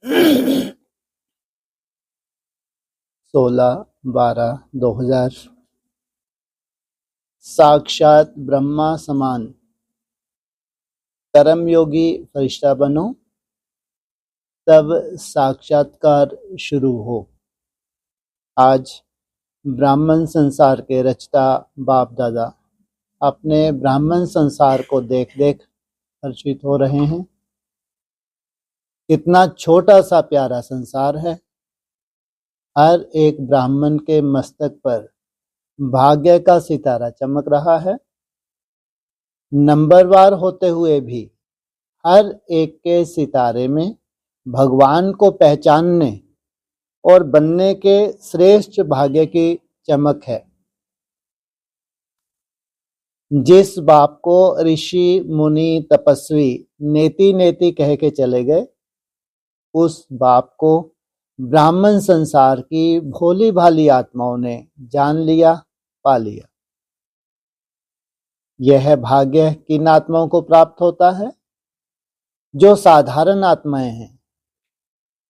16/12/2000 साक्षात ब्रह्मा समान कर्मयोगी फरिश्ता बनो, तब साक्षात्कार शुरू हो। आज ब्राह्मण संसार के रचता बाप दादा अपने ब्राह्मण संसार को देख देख हर्षित हो रहे हैं। कितना छोटा सा प्यारा संसार है। हर एक ब्राह्मण के मस्तक पर भाग्य का सितारा चमक रहा है। नंबरवार होते हुए भी हर एक के सितारे में भगवान को पहचानने और बनने के श्रेष्ठ भाग्य की चमक है। जिस बाप को ऋषि मुनि तपस्वी नेति नेति कह के चले गए, उस बाप को ब्राह्मण संसार की भोली भाली आत्माओं ने जान लिया, पा लिया। यह भाग्य किन आत्माओं को प्राप्त होता है? जो साधारण आत्माएं हैं।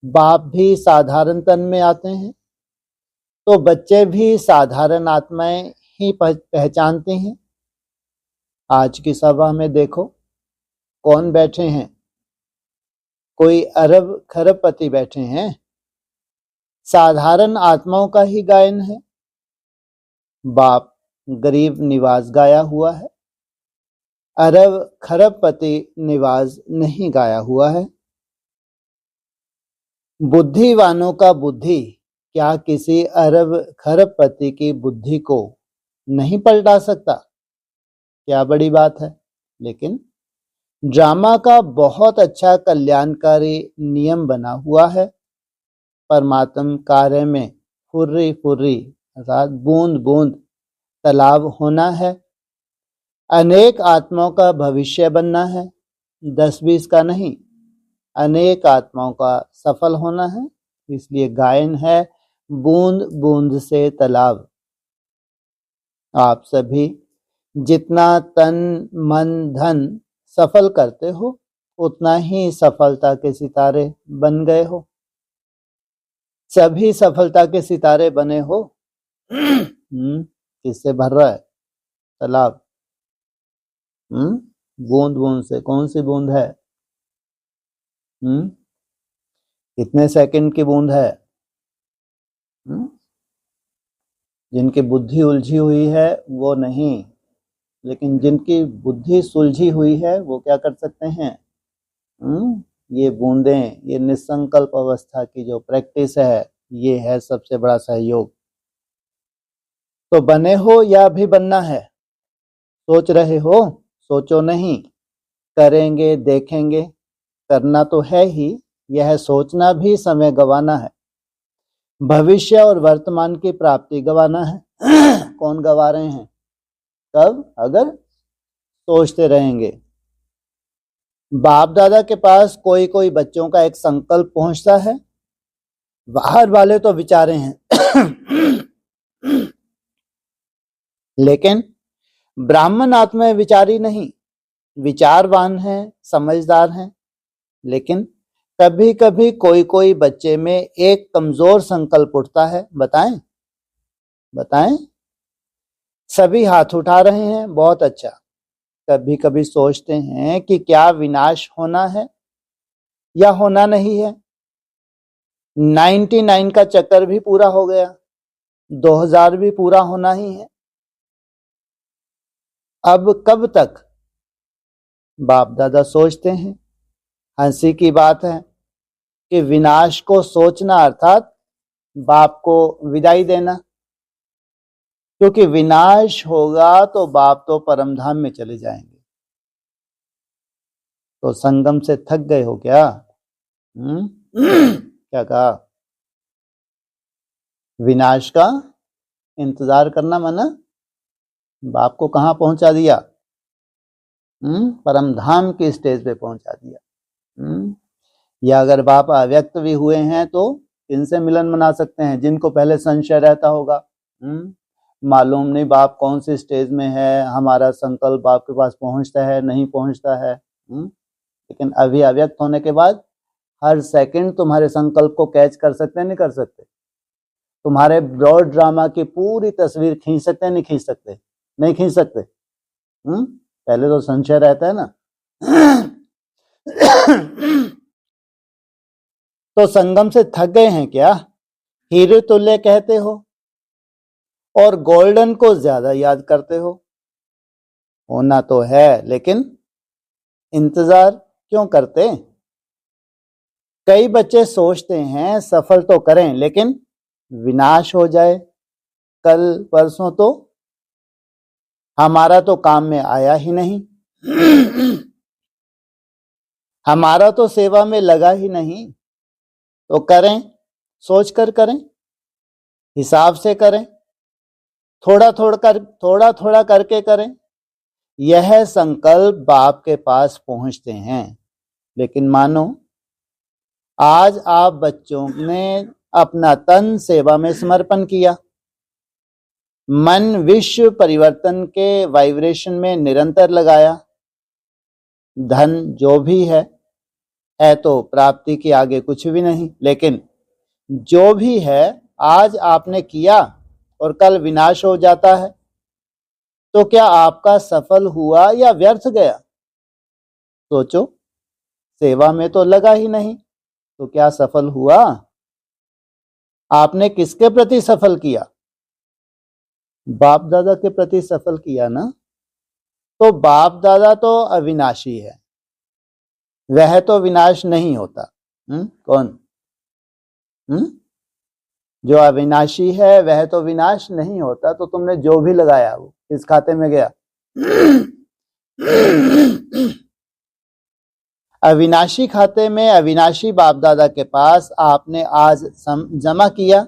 बाप भी साधारण तन में आते हैं, तो बच्चे भी साधारण आत्माएं ही पहचानते हैं। आज की सभा में देखो कौन बैठे हैं। कोई अरब खरबपति बैठे हैं। साधारण आत्माओं का ही गायन है। बाप गरीब निवाज गाया हुआ है, अरब खरबपति निवाज नहीं गाया हुआ है। बुद्धिवानों का बुद्धि क्या किसी अरब खरबपति की बुद्धि को नहीं पलटा सकता? क्या बड़ी बात है। लेकिन ड्रामा का बहुत अच्छा कल्याणकारी नियम बना हुआ है। परमात्म कार्य में फुर्री फुर्री अर्थात बूंद बूंद तालाब होना है। अनेक आत्माओं का भविष्य बनना है, 10-20 का नहीं, अनेक आत्माओं का सफल होना है। इसलिए गायन है बूंद बूंद से तालाब। आप सभी जितना तन मन धन सफल करते हो, उतना ही सफलता के सितारे बन गए हो। सभी सफलता के सितारे बने हो। किससे भर रहा है तालाब? बूंद बूंद से। कौन सी बूंद है? कितने सेकंड की बूंद है? जिनकी बुद्धि उलझी हुई है वो नहीं, लेकिन जिनकी बुद्धि सुलझी हुई है वो क्या कर सकते हैं? ये बूंदें, ये निसंकल्प अवस्था की जो प्रैक्टिस है, ये है सबसे बड़ा सहयोग। तो बने हो या अभी बनना है? सोच रहे हो? सोचो नहीं, करेंगे, देखेंगे। करना तो है ही, यह सोचना भी समय गंवाना है। भविष्य और वर्तमान की प्राप्ति गंवाना है। कौन गंवा रहे हैं? कब? अगर सोचते रहेंगे। बाप दादा के पास कोई कोई बच्चों का एक संकल्प पहुंचता है, बाहर वाले तो विचारे हैं। लेकिन ब्राह्मण आत्मा विचारी नहीं, विचारवान है, समझदार हैं। लेकिन कभी कभी कोई कोई बच्चे में एक कमजोर संकल्प उठता है। बताएं? बताएं? सभी हाथ उठा रहे हैं, बहुत अच्छा। कभी कभी सोचते हैं कि क्या विनाश होना है या होना नहीं है। 99 का चक्कर भी पूरा हो गया, 2000 भी पूरा होना ही है। अब कब तक? बाप दादा सोचते हैं। हंसी की बात है कि विनाश को सोचना अर्थात बाप को विदाई देना, क्योंकि विनाश होगा तो बाप तो परमधाम में चले जाएंगे। तो संगम से थक गए हो क्या? क्या कहा? विनाश का इंतजार करना मना? बाप को कहां पहुंचा दिया? परमधाम की स्टेज पे पहुंचा दिया। या अगर बाप अव्यक्त भी हुए हैं तो इनसे मिलन मना सकते हैं, जिनको पहले संशय रहता होगा। मालूम नहीं बाप कौन सी स्टेज में है, हमारा संकल्प बाप के पास पहुंचता है नहीं पहुंचता है। लेकिन अभी अव्यक्त होने के बाद हर सेकंड तुम्हारे संकल्प को कैच कर सकते हैं, नहीं कर सकते? तुम्हारे ब्रॉड ड्रामा की पूरी तस्वीर खींच सकते हैं, नहीं खींच सकते? नहीं खींच सकते। पहले तो संशय रहता है ना। तो संगम से थक गए हैं क्या? हीरे तुल्य कहते हो और गोल्डन को ज्यादा याद करते हो। होना तो है, लेकिन इंतजार क्यों करते? कई बच्चे सोचते हैं सफल तो करें, लेकिन विनाश हो जाए कल परसों तो। हमारा तो काम में आया ही नहीं, हमारा तो सेवा में लगा ही नहीं। तो करें, सोच कर करें, हिसाब से करें, थोड़ा थोड़ा करके करें। यह संकल्प बाप के पास पहुंचते हैं। लेकिन मानो आज आप बच्चों ने अपना तन सेवा में समर्पण किया, मन विश्व परिवर्तन के वाइब्रेशन में निरंतर लगाया। धन जो भी है तो प्राप्ति के आगे कुछ भी नहीं, लेकिन जो भी है आज आपने किया और कल विनाश हो जाता है, तो क्या आपका सफल हुआ या व्यर्थ गया? सोचो, सेवा में तो लगा ही नहीं, तो क्या सफल हुआ? आपने किसके प्रति सफल किया? बाप दादा के प्रति सफल किया ना। तो बाप दादा तो अविनाशी है, वह तो विनाश नहीं होता। कौन? जो अविनाशी है वह तो विनाश नहीं होता। तो तुमने जो भी लगाया वो किस खाते में गया? अविनाशी खाते में, अविनाशी बाप दादा के पास आपने आज जमा किया,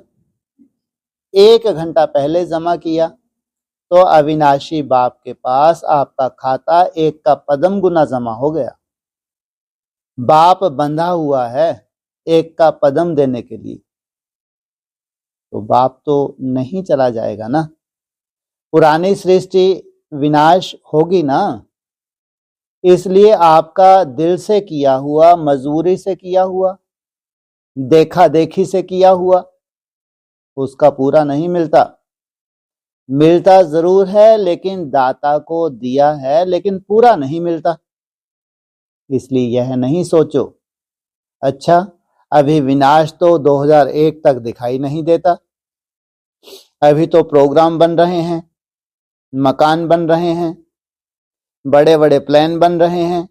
1 घंटा पहले जमा किया, तो अविनाशी बाप के पास आपका खाता 1 का पदम गुना जमा हो गया। बाप बंधा हुआ है 1 का पदम देने के लिए, तो बाप तो नहीं चला जाएगा ना। पुरानी सृष्टि विनाश होगी ना, इसलिए आपका दिल से किया हुआ, मजबूरी से किया हुआ, देखा देखी से किया हुआ, उसका पूरा नहीं मिलता। मिलता जरूर है, लेकिन दाता को दिया है, लेकिन पूरा नहीं मिलता। इसलिए यह नहीं सोचो अच्छा अभी विनाश तो 2001 तक दिखाई नहीं देता, अभी तो प्रोग्राम बन रहे हैं, मकान बन रहे हैं, बड़े बड़े प्लान बन रहे हैं,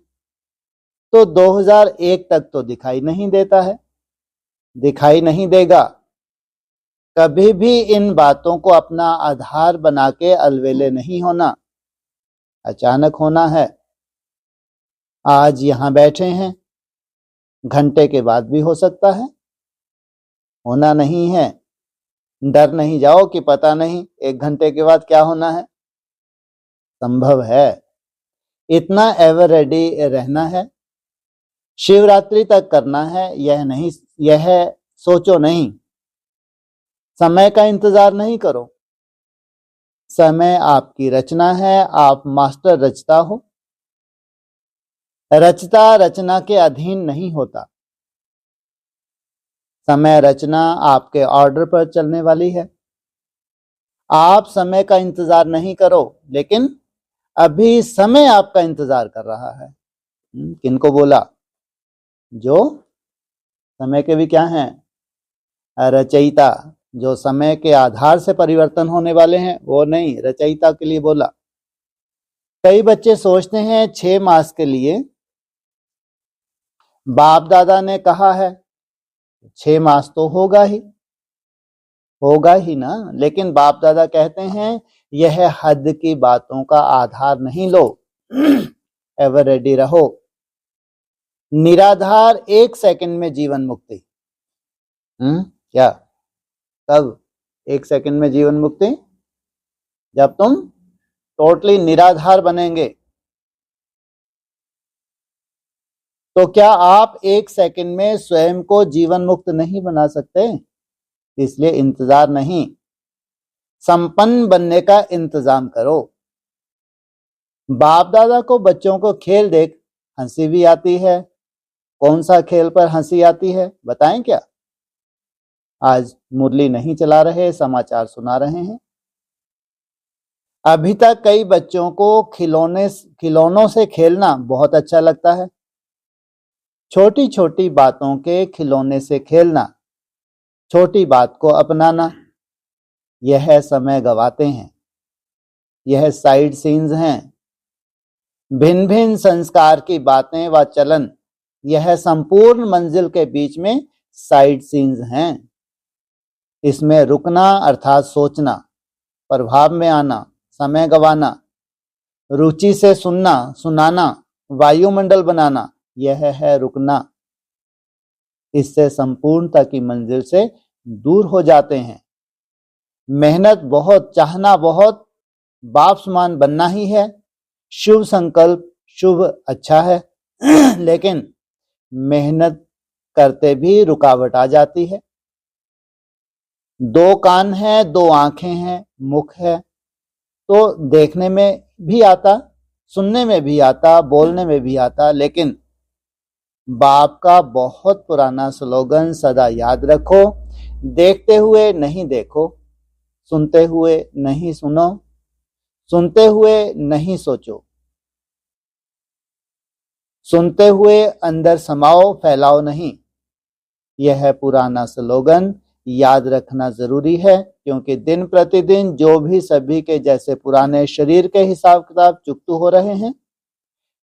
तो 2001 तक तो दिखाई नहीं देता है, दिखाई नहीं देगा। कभी भी इन बातों को अपना आधार बना के अलवेले नहीं होना, अचानक होना है। आज यहां बैठे हैं, घंटे के बाद भी हो सकता है, होना नहीं है। डर नहीं जाओ कि पता नहीं 1 घंटे के बाद क्या होना है, संभव है। इतना एवर रेडी रहना है, शिवरात्रि तक करना है, यह सोचो नहीं। समय का इंतजार नहीं करो, समय आपकी रचना है, आप मास्टर रचता हो। रचता रचना के अधीन नहीं होता। समय रचना आपके ऑर्डर पर चलने वाली है। आप समय का इंतजार नहीं करो, लेकिन अभी समय आपका इंतजार कर रहा है। किनको बोला? जो समय के भी क्या हैं? रचयिता। जो समय के आधार से परिवर्तन होने वाले हैं वो नहीं, रचयिता के लिए बोला। कई बच्चे सोचते हैं 6 मास के लिए बाप दादा ने कहा है, 6 मास तो होगा ही ना। लेकिन बाप दादा कहते हैं यह हद की बातों का आधार नहीं लो, एवर रेडी रहो। निराधार 1 सेकंड में जीवन मुक्ति। क्या? कब 1 सेकंड में जीवन मुक्ति? जब तुम टोटली निराधार बनेंगे। तो क्या आप 1 सेकंड में स्वयं को जीवन मुक्त नहीं बना सकते? इसलिए इंतजार नहीं, संपन्न बनने का इंतजाम करो। बाप दादा को बच्चों को खेल देख हंसी भी आती है, कौन सा खेल पर हंसी आती है, बताएं क्या? आज मुरली नहीं चला रहे, समाचार सुना रहे हैं। अभी तक कई बच्चों को खिलौनों से खेलना बहुत अच्छा लगता है। छोटी छोटी बातों के खिलौने से खेलना, छोटी बात को अपनाना, यह समय गवाते हैं। यह साइड सीन्स हैं। भिन्न भिन्न संस्कार की बातें व चलन, यह संपूर्ण मंजिल के बीच में साइड सीन्स हैं। इसमें रुकना अर्थात सोचना, प्रभाव में आना, समय गवाना, रुचि से सुनना सुनाना, वायुमंडल बनाना, यह है रुकना। इससे संपूर्णता की मंजिल से दूर हो जाते हैं। मेहनत बहुत, चाहना बहुत, बाप समान बनना ही है। शुभ संकल्प शुभ अच्छा है लेकिन मेहनत करते भी रुकावट आ जाती है। दो कान हैं, दो आंखें हैं, मुख है, तो देखने में भी आता, सुनने में भी आता, बोलने में भी आता, लेकिन बाप का बहुत पुराना स्लोगन सदा याद रखो, देखते हुए नहीं देखो, सुनते हुए नहीं सुनो, सुनते हुए नहीं सोचो, सुनते हुए अंदर समाओ, फैलाओ नहीं। यह पुराना स्लोगन याद रखना जरूरी है, क्योंकि दिन प्रतिदिन जो भी सभी के जैसे पुराने शरीर के हिसाब किताब चुकतू हो रहे हैं,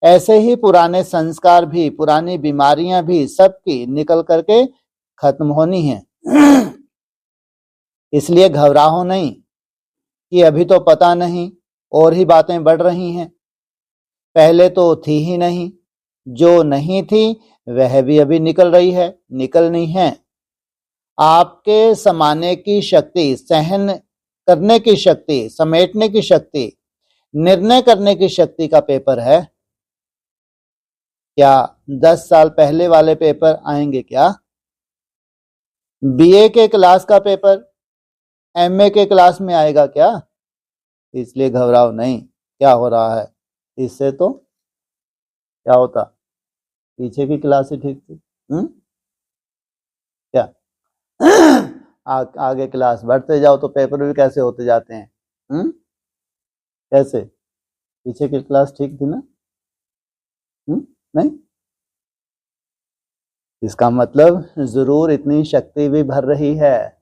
ऐसे ही पुराने संस्कार भी, पुरानी बीमारियां भी सबकी निकल करके खत्म होनी है। इसलिए घबराओ नहीं कि अभी तो पता नहीं, और ही बातें बढ़ रही हैं। पहले तो थी ही नहीं, जो नहीं थी वह भी अभी निकल रही है, निकलनी है। आपके समाने की शक्ति, सहन करने की शक्ति, समेटने की शक्ति, निर्णय करने की शक्ति का पेपर है। क्या 10 साल पहले वाले पेपर आएंगे क्या? बीए के क्लास का पेपर एमए के क्लास में आएगा क्या? इसलिए घबराओ नहीं। क्या हो रहा है इससे? तो क्या होता, पीछे की क्लास ही ठीक थी। क्या आगे क्लास बढ़ते जाओ तो पेपर भी कैसे होते जाते हैं? कैसे? पीछे की क्लास ठीक थी ना? नहीं, इसका मतलब जरूर इतनी शक्ति भी भर रही है,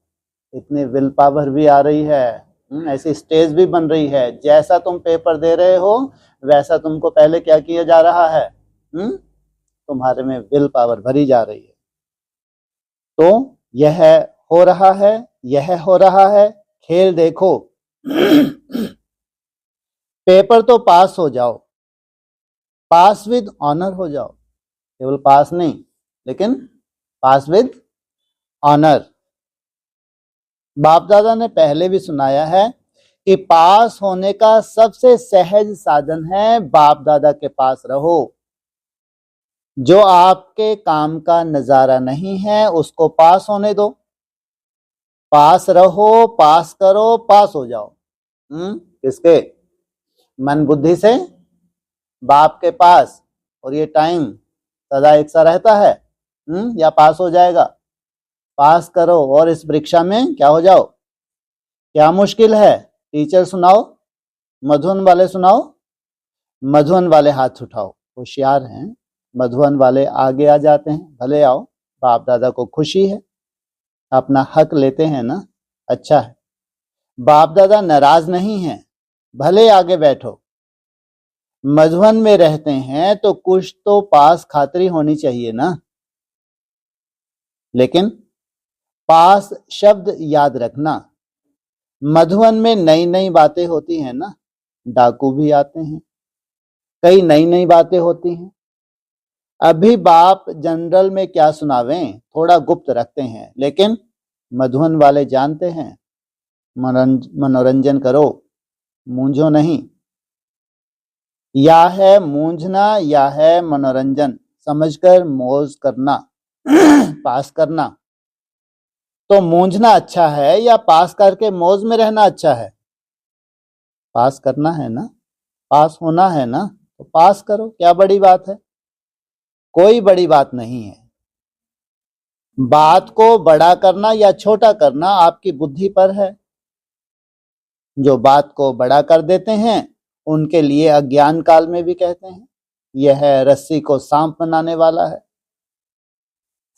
इतनी विल पावर भी आ रही है, ऐसी स्टेज भी बन रही है। जैसा तुम पेपर दे रहे हो वैसा तुमको पहले क्या किया जा रहा है? तुम्हारे में विल पावर भरी जा रही है। तो यह हो रहा है, यह हो रहा है। खेल देखो। पेपर तो पास हो जाओ, पास विद ऑनर हो जाओ। केवल पास नहीं, लेकिन पास विद ऑनर। बाप दादा ने पहले भी सुनाया है कि पास होने का सबसे सहज साधन है बाप दादा के पास रहो। जो आपके काम का नजारा नहीं है उसको पास होने दो। पास रहो, पास करो, पास हो जाओ। किसके? मन बुद्धि से बाप के पास। और ये टाइम सदा एक सा रहता है, या पास हो जाएगा? पास करो और इस परीक्षा में क्या हो जाओ। क्या मुश्किल है? टीचर सुनाओ, मधुबन वाले सुनाओ। मधुबन वाले हाथ उठाओ, होशियार हैं। मधुबन वाले आगे आ जाते हैं, भले आओ, बाप दादा को खुशी है, अपना हक लेते हैं ना, अच्छा है। बाप दादा नाराज नहीं हैं, भले आगे बैठो। मधुबन में रहते हैं तो कुछ तो पास खातरी होनी चाहिए ना। लेकिन पास शब्द याद रखना। मधुबन में नई नई बातें होती हैं ना, डाकू भी आते हैं, कई नई नई बातें होती हैं। अभी बाप जनरल में क्या सुनावें, थोड़ा गुप्त रखते हैं, लेकिन मधुबन वाले जानते हैं। मनोरंजन करो, मूंझो नहीं। या है मूंझना या है मनोरंजन, समझकर मौज करना। पास करना तो मूंझना अच्छा है या पास करके मौज में रहना अच्छा है? पास करना है ना, पास होना है ना, तो पास करो, क्या बड़ी बात है। कोई बड़ी बात नहीं है। बात को बड़ा करना या छोटा करना आपकी बुद्धि पर है। जो बात को बड़ा कर देते हैं उनके लिए अज्ञान काल में भी कहते हैं यह रस्सी को सांप बनाने वाला है।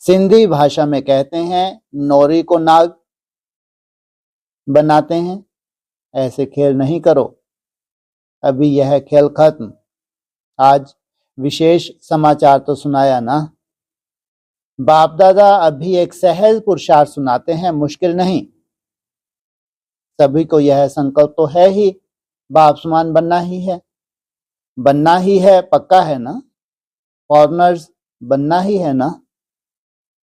सिंधी भाषा में कहते हैं नोरी को नाग बनाते हैं। ऐसे खेल नहीं करो, अभी यह खेल खत्म। आज विशेष समाचार तो सुनाया ना। बाप दादा अभी एक सहज पुरुषार्थ सुनाते हैं, मुश्किल नहीं। सभी को यह संकल्प तो है ही, बाप समान बनना ही है। बनना ही है, पक्का है ना। फॉरेनर्स बनना ही है ना।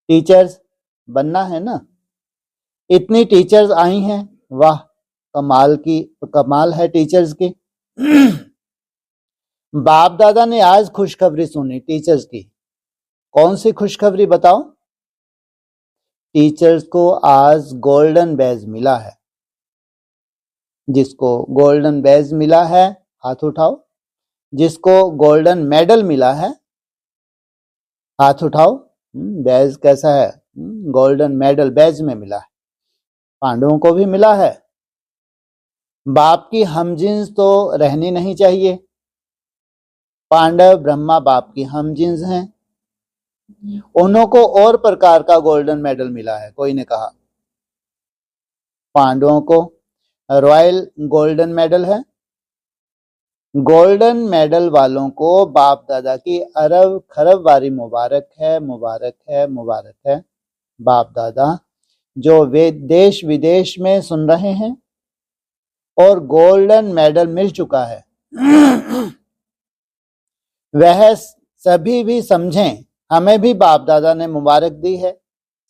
टीचर्स बनना है ना। इतनी टीचर्स आई हैं, वाह, कमाल है टीचर्स की। बाप दादा ने आज खुशखबरी सुनी टीचर्स की। कौन सी खुशखबरी बताओ। टीचर्स को आज गोल्डन बैज मिला है। जिसको गोल्डन बैज मिला है हाथ उठाओ। जिसको गोल्डन मेडल मिला है हाथ उठाओ। बैज कैसा है। गोल्डन मेडल बैज में मिला है। पांडवों को भी मिला है। बाप की हमजिन्स तो रहनी नहीं चाहिए। पांडव ब्रह्मा बाप की हमजिन्स हैं। उन्हों को और प्रकार का गोल्डन मेडल मिला है। कोई ने कहा पांडवों को रॉयल गोल्डन मेडल है। गोल्डन मेडल वालों को बाप दादा की अरब खरब वारी मुबारक है, मुबारक है, मुबारक है। बाप दादा जो वे देश विदेश में सुन रहे हैं और गोल्डन मेडल मिल चुका है वह सभी भी समझें, हमें भी बाप दादा ने मुबारक दी है।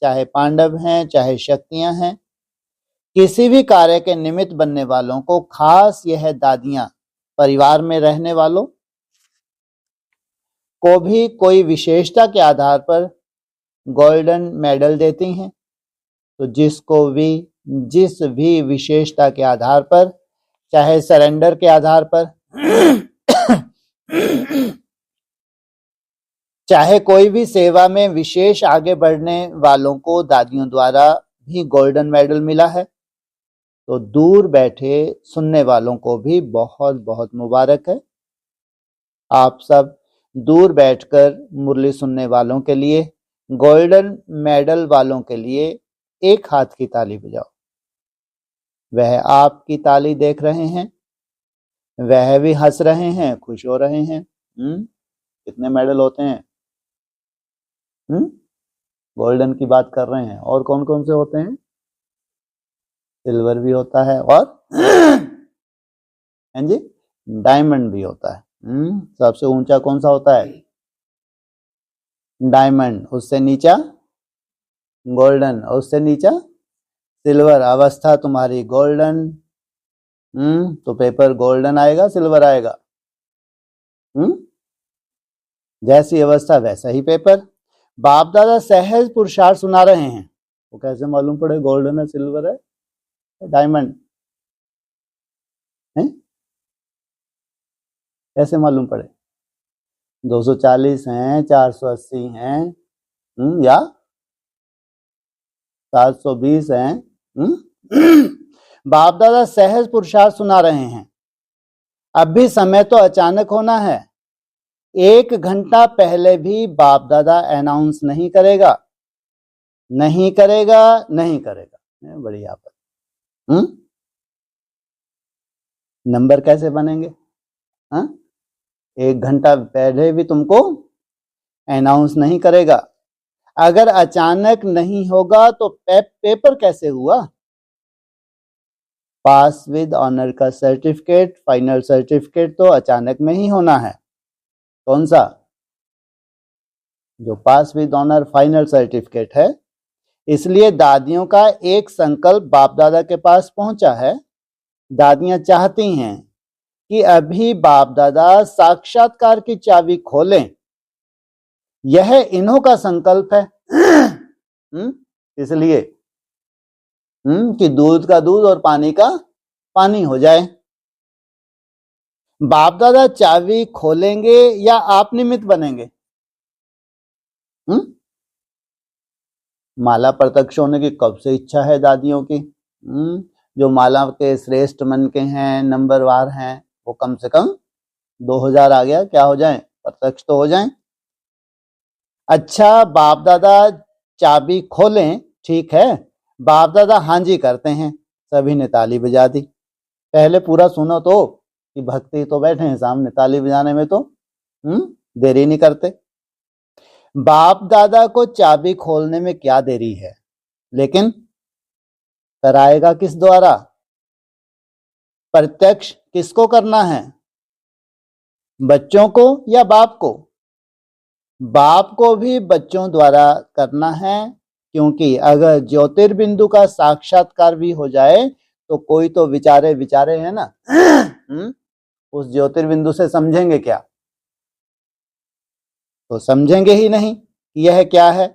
चाहे पांडव हैं, चाहे शक्तियां हैं, किसी भी कार्य के निमित्त बनने वालों को, खास यह दादियां परिवार में रहने वालों को भी कोई विशेषता के आधार पर गोल्डन मेडल देती हैं। तो जिस भी विशेषता के आधार पर, चाहे सरेंडर के आधार पर चाहे कोई भी सेवा में विशेष आगे बढ़ने वालों को दादियों द्वारा भी गोल्डन मेडल मिला है। तो दूर बैठे सुनने वालों को भी बहुत बहुत मुबारक है। आप सब दूर बैठकर मुरली सुनने वालों के लिए, गोल्डन मेडल वालों के लिए एक हाथ की ताली बजाओ। वह आपकी ताली देख रहे हैं, वह भी हंस रहे हैं, खुश हो रहे हैं। कितने मेडल होते हैं। गोल्डन की बात कर रहे हैं। और कौन कौन से होते हैं। सिल्वर भी होता है और हैं जी डायमंड भी होता है। सबसे ऊंचा कौन सा होता है। डायमंड, उससे नीचा गोल्डन, उससे नीचा सिल्वर। अवस्था तुम्हारी गोल्डन, तो पेपर गोल्डन आएगा सिल्वर आएगा। जैसी अवस्था वैसा ही पेपर। बाप दादा सहज पुरुषार्थ सुना रहे हैं। वो कैसे मालूम पड़े गोल्डन है, सिल्वर है, डायमंड है। कैसे मालूम पड़े। 240 हैं, 480 हैं, या 720 हैं। बाप दादा सहज पुरुषार्थ सुना रहे हैं। अब भी समय तो अचानक होना है। 1 घंटा पहले भी बाप दादा अनाउंस नहीं करेगा, नहीं करेगा, नहीं करेगा। बड़ी आपत। नंबर कैसे बनेंगे। 1 घंटा पहले भी तुमको अनाउंस नहीं करेगा। अगर अचानक नहीं होगा तो पेपर कैसे हुआ। पास विद ऑनर का सर्टिफिकेट, फाइनल सर्टिफिकेट तो अचानक में ही होना है। कौन सा। जो पास विद ऑनर फाइनल सर्टिफिकेट है। इसलिए दादियों का एक संकल्प बाप दादा के पास पहुंचा है। दादियां चाहती हैं कि अभी बाप दादा साक्षात्कार की चाबी खोलें। यह इन्हों का संकल्प है। इसलिए कि दूध का दूध और पानी का पानी हो जाए। बाप दादा चाबी खोलेंगे या आप निमित्त बनेंगे। माला प्रत्यक्ष होने की कब से इच्छा है दादियों की। जो माला के श्रेष्ठ मन के हैं, नंबरवार हैं, वो कम से कम 2000 आ गया, क्या हो जाए, प्रत्यक्ष तो हो जाए। अच्छा, बाप दादा चाबी खोलें, ठीक है, बाप दादा हाँ जी करते हैं, सभी ने ताली बजा दी। पहले पूरा सुनो तो, कि भक्ति तो बैठे हैं सामने, ताली बजाने में तो देरी नहीं करते। बाप दादा को चाबी खोलने में क्या देरी है, लेकिन कराएगा किस द्वारा? प्रत्यक्ष किसको करना है, बच्चों को या बाप को? बाप को भी बच्चों द्वारा करना है, क्योंकि अगर ज्योतिर्बिंदु का साक्षात्कार भी हो जाए तो कोई तो विचारे विचारे है ना। उस ज्योतिर्बिंदु से समझेंगे क्या? तो समझेंगे ही नहीं कि यह क्या है।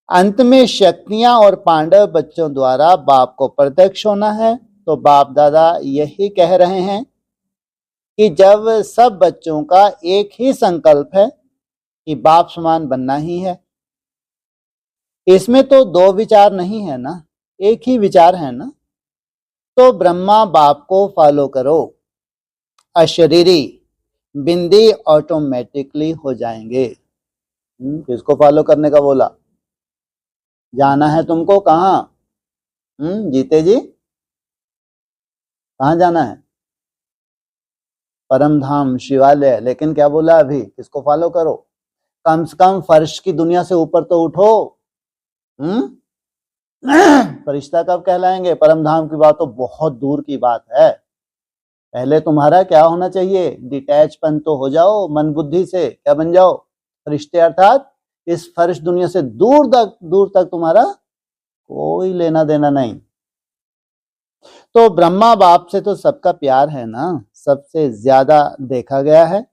अंत में शक्तियां और पांडव बच्चों द्वारा बाप को प्रत्यक्ष होना है। तो बाप दादा यही कह रहे हैं कि जब सब बच्चों का एक ही संकल्प है कि बाप समान बनना ही है, इसमें तो दो विचार नहीं है ना, एक ही विचार है ना, तो ब्रह्मा बाप को फॉलो करो, अशरीरी बिंदी ऑटोमेटिकली हो जाएंगे। किसको फॉलो करने का बोला? जाना है तुमको कहाँ? जीते जी, कहाँ जाना है? परम धाम शिवालय। लेकिन क्या बोला अभी, किसको फॉलो करो? कम से कम फर्श की दुनिया से ऊपर तो उठो। फरिश्ता कब कहलाएंगे? परम धाम की बात तो बहुत दूर की बात है। पहले तुम्हारा क्या होना चाहिए? डिटैचपन तो हो जाओ मन बुद्धि से, क्या बन जाओ? फरिश्ते, अर्थात इस फर्श दुनिया से दूर तक तुम्हारा कोई लेना देना नहीं। तो ब्रह्मा बाप से तो सबका प्यार है ना, सबसे ज्यादा देखा गया है।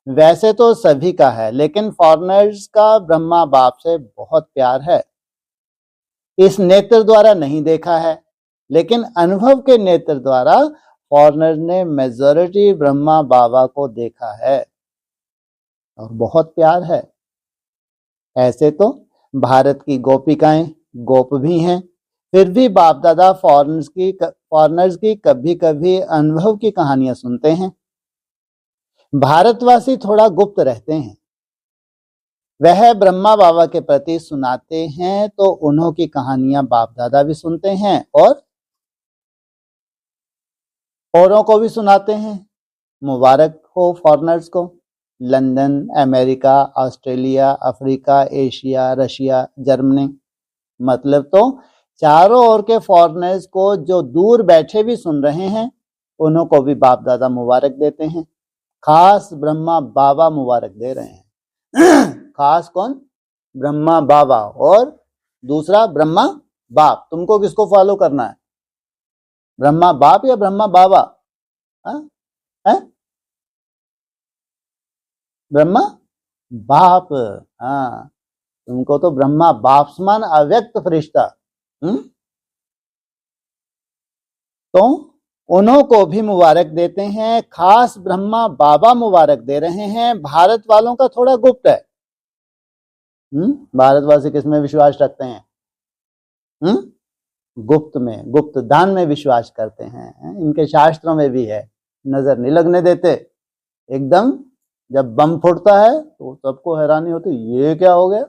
वैसे तो सभी का है, लेकिन फॉरेनर्स का ब्रह्मा बाप से बहुत प्यार है। इस नेत्र द्वारा नहीं देखा है, लेकिन अनुभव के नेत्र द्वारा फॉरेनर ने मेजॉरिटी ब्रह्मा बाबा को देखा है और बहुत प्यार है। ऐसे तो भारत की गोपिकाएं गोप भी हैं, फिर भी बाप दादा फॉरेनर्स की कभी कभी अनुभव की कहानियां सुनते हैं। भारतवासी थोड़ा गुप्त रहते हैं, वह ब्रह्मा बाबा के प्रति सुनाते हैं तो उन्हों की कहानियां बाप दादा भी सुनते हैं और औरों को भी सुनाते हैं। मुबारक हो फॉरेनर्स को। London, America, Australia, Africa, Asia, Russia, Germany, मतलब तो चारों ओर के फॉरेनर्स को जो दूर बैठे भी सुन रहे हैं, उन्हों को भी बाप दादा मुबारक देते हैं। खास ब्रह्मा बाबा मुबारक दे रहे हैं। खास कौन? ब्रह्मा बाबा, और दूसरा ब्रह्मा बाप। तुमको किसको फॉलो करना है, ब्रह्मा बाप या ब्रह्मा बाबा? है ब्रह्मा बाप। हाँ, तुमको तो ब्रह्मा बाप समान अव्यक्त फरिश्ता। तो उन्हों को भी मुबारक देते हैं। खास ब्रह्मा बाबा मुबारक दे रहे हैं। भारत वालों का थोड़ा गुप्त है। भारतवासी किसमें विश्वास रखते हैं? गुप्त में, गुप्त दान में विश्वास करते हैं। इनके शास्त्रों में भी है, नजर नहीं लगने देते। एकदम जब बम फूटता है तो सबको हैरानी होती, ये क्या हो गया?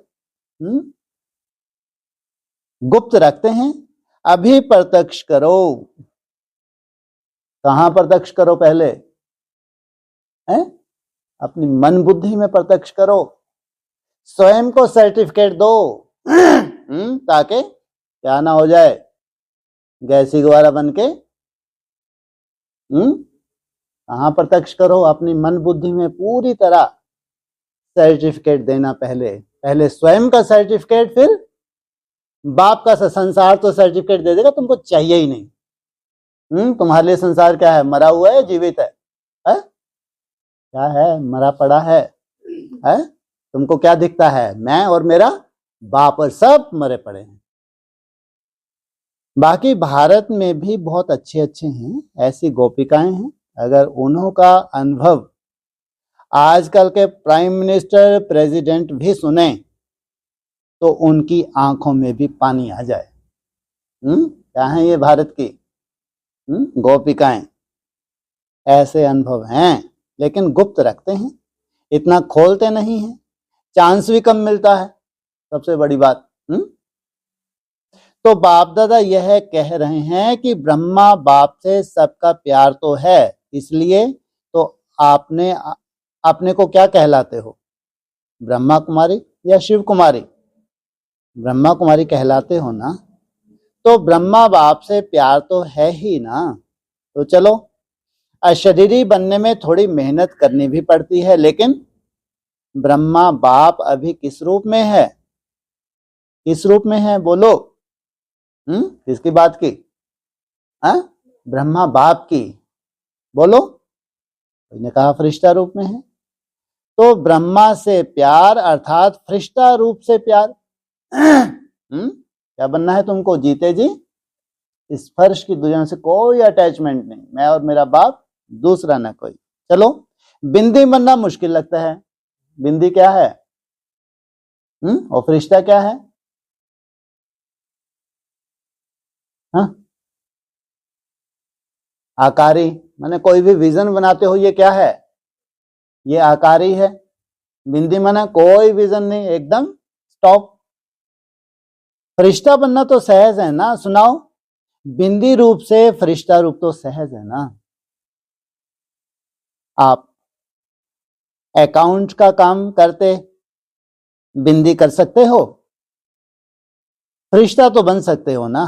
गुप्त रखते हैं। अभी प्रत्यक्ष करो। कहां प्रत्यक्ष करो? पहले है अपनी मन बुद्धि में प्रत्यक्ष करो। स्वयं को सर्टिफिकेट दो, ताकि क्या ना हो जाए, गैसी ग्वारा बन के। कहां प्रत्यक्ष करो? अपनी मन बुद्धि में पूरी तरह सर्टिफिकेट देना। पहले स्वयं का सर्टिफिकेट, फिर बाप का। संसार तो सर्टिफिकेट दे देगा, तुमको चाहिए ही नहीं। तुम्हारे लिए संसार क्या है? मरा हुआ है, जीवित है? क्या है? मरा पड़ा है? तुमको क्या दिखता है? मैं और मेरा बाप, और सब मरे पड़े हैं। बाकी भारत में भी बहुत अच्छे अच्छे हैं, ऐसी गोपिकाएं हैं। अगर उन्हों का अनुभव आजकल के प्राइम मिनिस्टर, प्रेसिडेंट भी सुने तो उनकी आंखों में भी पानी आ जाए। क्या है ये भारत की गोपिकाएं। ऐसे अनुभव हैं, लेकिन गुप्त रखते हैं, इतना खोलते नहीं हैं, चांस भी कम मिलता है, सबसे बड़ी बात। तो बाप दादा यह कह रहे हैं कि ब्रह्मा बाप से सबका प्यार तो है, इसलिए तो आपने अपने को क्या कहलाते हो, ब्रह्मा कुमारी या शिव कुमारी? ब्रह्मा कुमारी कहलाते हो ना, तो ब्रह्मा बाप से प्यार तो है ही ना। तो चलो, अशरीरी बनने में थोड़ी मेहनत करनी भी पड़ती है, लेकिन ब्रह्मा बाप अभी किस रूप में है? किस रूप में है बोलो? किसकी बात की? ब्रह्मा बाप की। बोलो। ने कहा फरिश्ता रूप में है। तो ब्रह्मा से प्यार अर्थात फरिश्ता रूप से प्यार। क्या बनना है तुमको? जीते जी स्पर्श की दुनिया से कोई अटैचमेंट नहीं, मैं और मेरा बाप, दूसरा ना कोई। चलो, बिंदी बनना मुश्किल लगता है। बिंदी क्या है? और फरिश्ता क्या है? आकारी। माने कोई भी विजन बनाते हो, ये क्या है? ये आकारी है। बिंदी माना कोई विजन नहीं, एकदम स्टॉप। फरिश्ता बनना तो सहज है ना, सुनाओ। बिंदी रूप से फरिश्ता रूप तो सहज है ना। आप अकाउंट का काम करते बिंदी कर सकते हो, फरिश्ता तो बन सकते हो ना।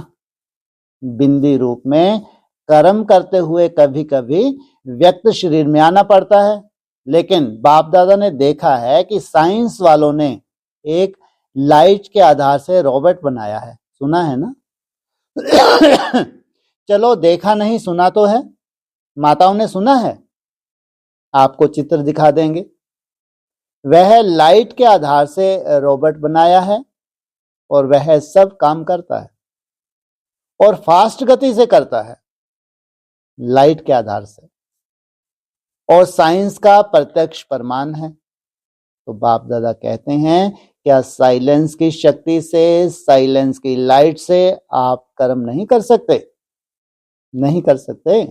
बिंदी रूप में कर्म करते हुए कभी कभी व्यक्त शरीर में आना पड़ता है, लेकिन बाप दादा ने देखा है कि साइंस वालों ने एक लाइट के आधार से रोबोट बनाया है, सुना है ना? चलो, देखा नहीं सुना तो है, माताओं ने सुना है। आपको चित्र दिखा देंगे। वह लाइट के आधार से रोबोट बनाया है और वह सब काम करता है और फास्ट गति से करता है, लाइट के आधार से, और साइंस का प्रत्यक्ष प्रमाण है। तो बाप दादा कहते हैं, क्या साइलेंस की शक्ति से, साइलेंस की लाइट से आप कर्म नहीं कर सकते? नहीं कर सकते।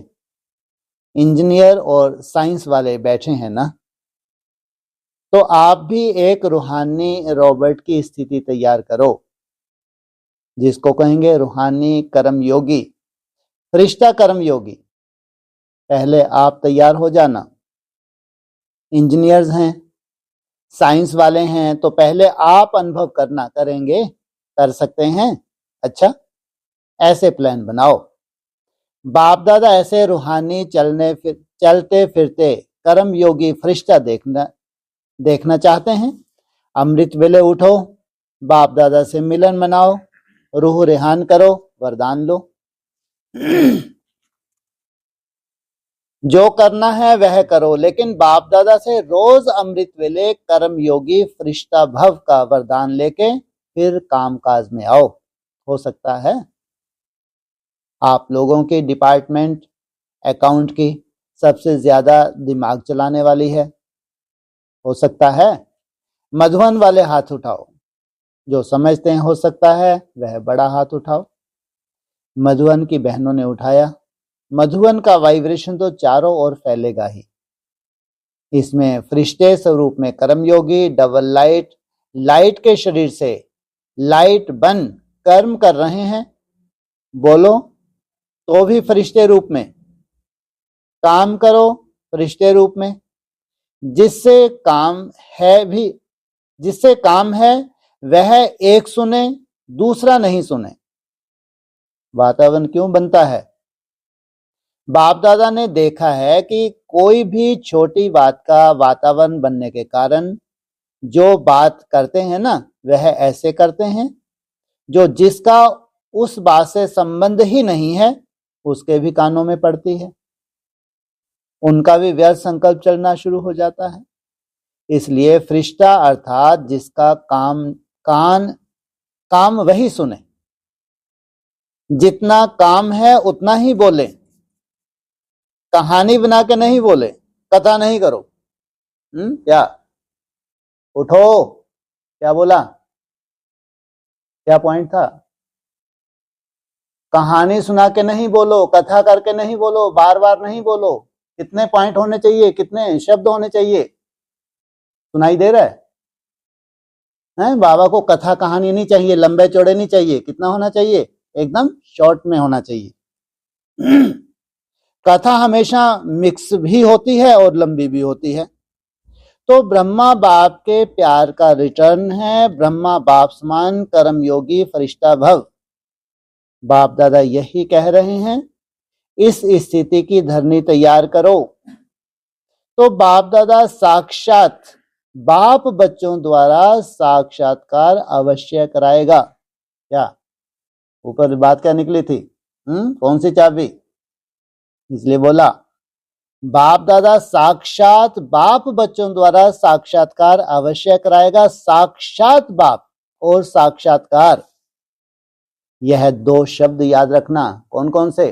इंजीनियर और साइंस वाले बैठे हैं ना, तो आप भी एक रूहानी रोबोट की स्थिति तैयार करो, जिसको कहेंगे रूहानी कर्म योगी, फरिश्ता कर्म योगी। पहले आप तैयार हो जाना। इंजीनियर्स हैं, साइंस वाले हैं, तो पहले आप अनुभव करना, करेंगे, कर सकते हैं। अच्छा, ऐसे प्लान बनाओ। बाप दादा ऐसे रूहानी चलते फिरते कर्म योगी फरिश्ता देखना चाहते हैं। अमृत वेले उठो, बाप दादा से मिलन मनाओ, रूह रेहान करो, वरदान लो। जो करना है वह करो, लेकिन बाप दादा से रोज अमृत वेले कर्म योगी फरिश्ता भव का वरदान लेके फिर कामकाज में आओ। हो सकता है आप लोगों की डिपार्टमेंट अकाउंट की सबसे ज्यादा दिमाग चलाने वाली है, हो सकता है। मधुबन वाले हाथ उठाओ, जो समझते हैं हो सकता है, वह बड़ा हाथ उठाओ। मधुबन की बहनों ने उठाया। मधुबन का वाइब्रेशन तो चारों ओर फैलेगा ही। इसमें फरिश्ते स्वरूप में कर्मयोगी डबल लाइट, लाइट के शरीर से लाइट बन कर्म कर रहे हैं। बोलो, तो भी फरिश्ते रूप में काम करो, फरिश्ते रूप में, जिससे काम है वह एक सुने, दूसरा नहीं सुने। वातावरण क्यों बनता है? बाप दादा ने देखा है कि कोई भी छोटी बात का वातावरण बनने के कारण जो बात करते हैं ना, वह ऐसे करते हैं, जो जिसका उस बात से संबंध ही नहीं है उसके भी कानों में पड़ती है, उनका भी व्यर्थ संकल्प चलना शुरू हो जाता है। इसलिए फरिश्ता अर्थात जिसका काम वही सुने, जितना काम है उतना ही बोले, कहानी बना के नहीं बोले, कथा नहीं करो। क्या उठो, क्या बोला? क्या पॉइंट था? कहानी सुना के नहीं बोलो, कथा करके नहीं बोलो, बार बार नहीं बोलो। कितने पॉइंट होने चाहिए, कितने शब्द होने चाहिए? सुनाई दे रहा है? बाबा को कथा कहानी नहीं चाहिए, लंबे चौड़े नहीं चाहिए। कितना होना चाहिए? एकदम शॉर्ट में होना चाहिए। कथा हमेशा मिक्स भी होती है और लंबी भी होती है। तो ब्रह्मा बाप के प्यार का रिटर्न है, ब्रह्मा बाप समान कर्म योगी फरिश्ता भव। बाप दादा यही कह रहे हैं, इस स्थिति की धरनी तैयार करो। तो बाप दादा साक्षात बाप बच्चों द्वारा साक्षात्कार अवश्य कराएगा। क्या ऊपर बात क्या निकली थी? कौन सी चाबी? इसलिए बोला बाप दादा साक्षात बाप बच्चों द्वारा साक्षात्कार अवश्य कराएगा। साक्षात बाप और साक्षात्कार, यह दो शब्द याद रखना। कौन कौन से?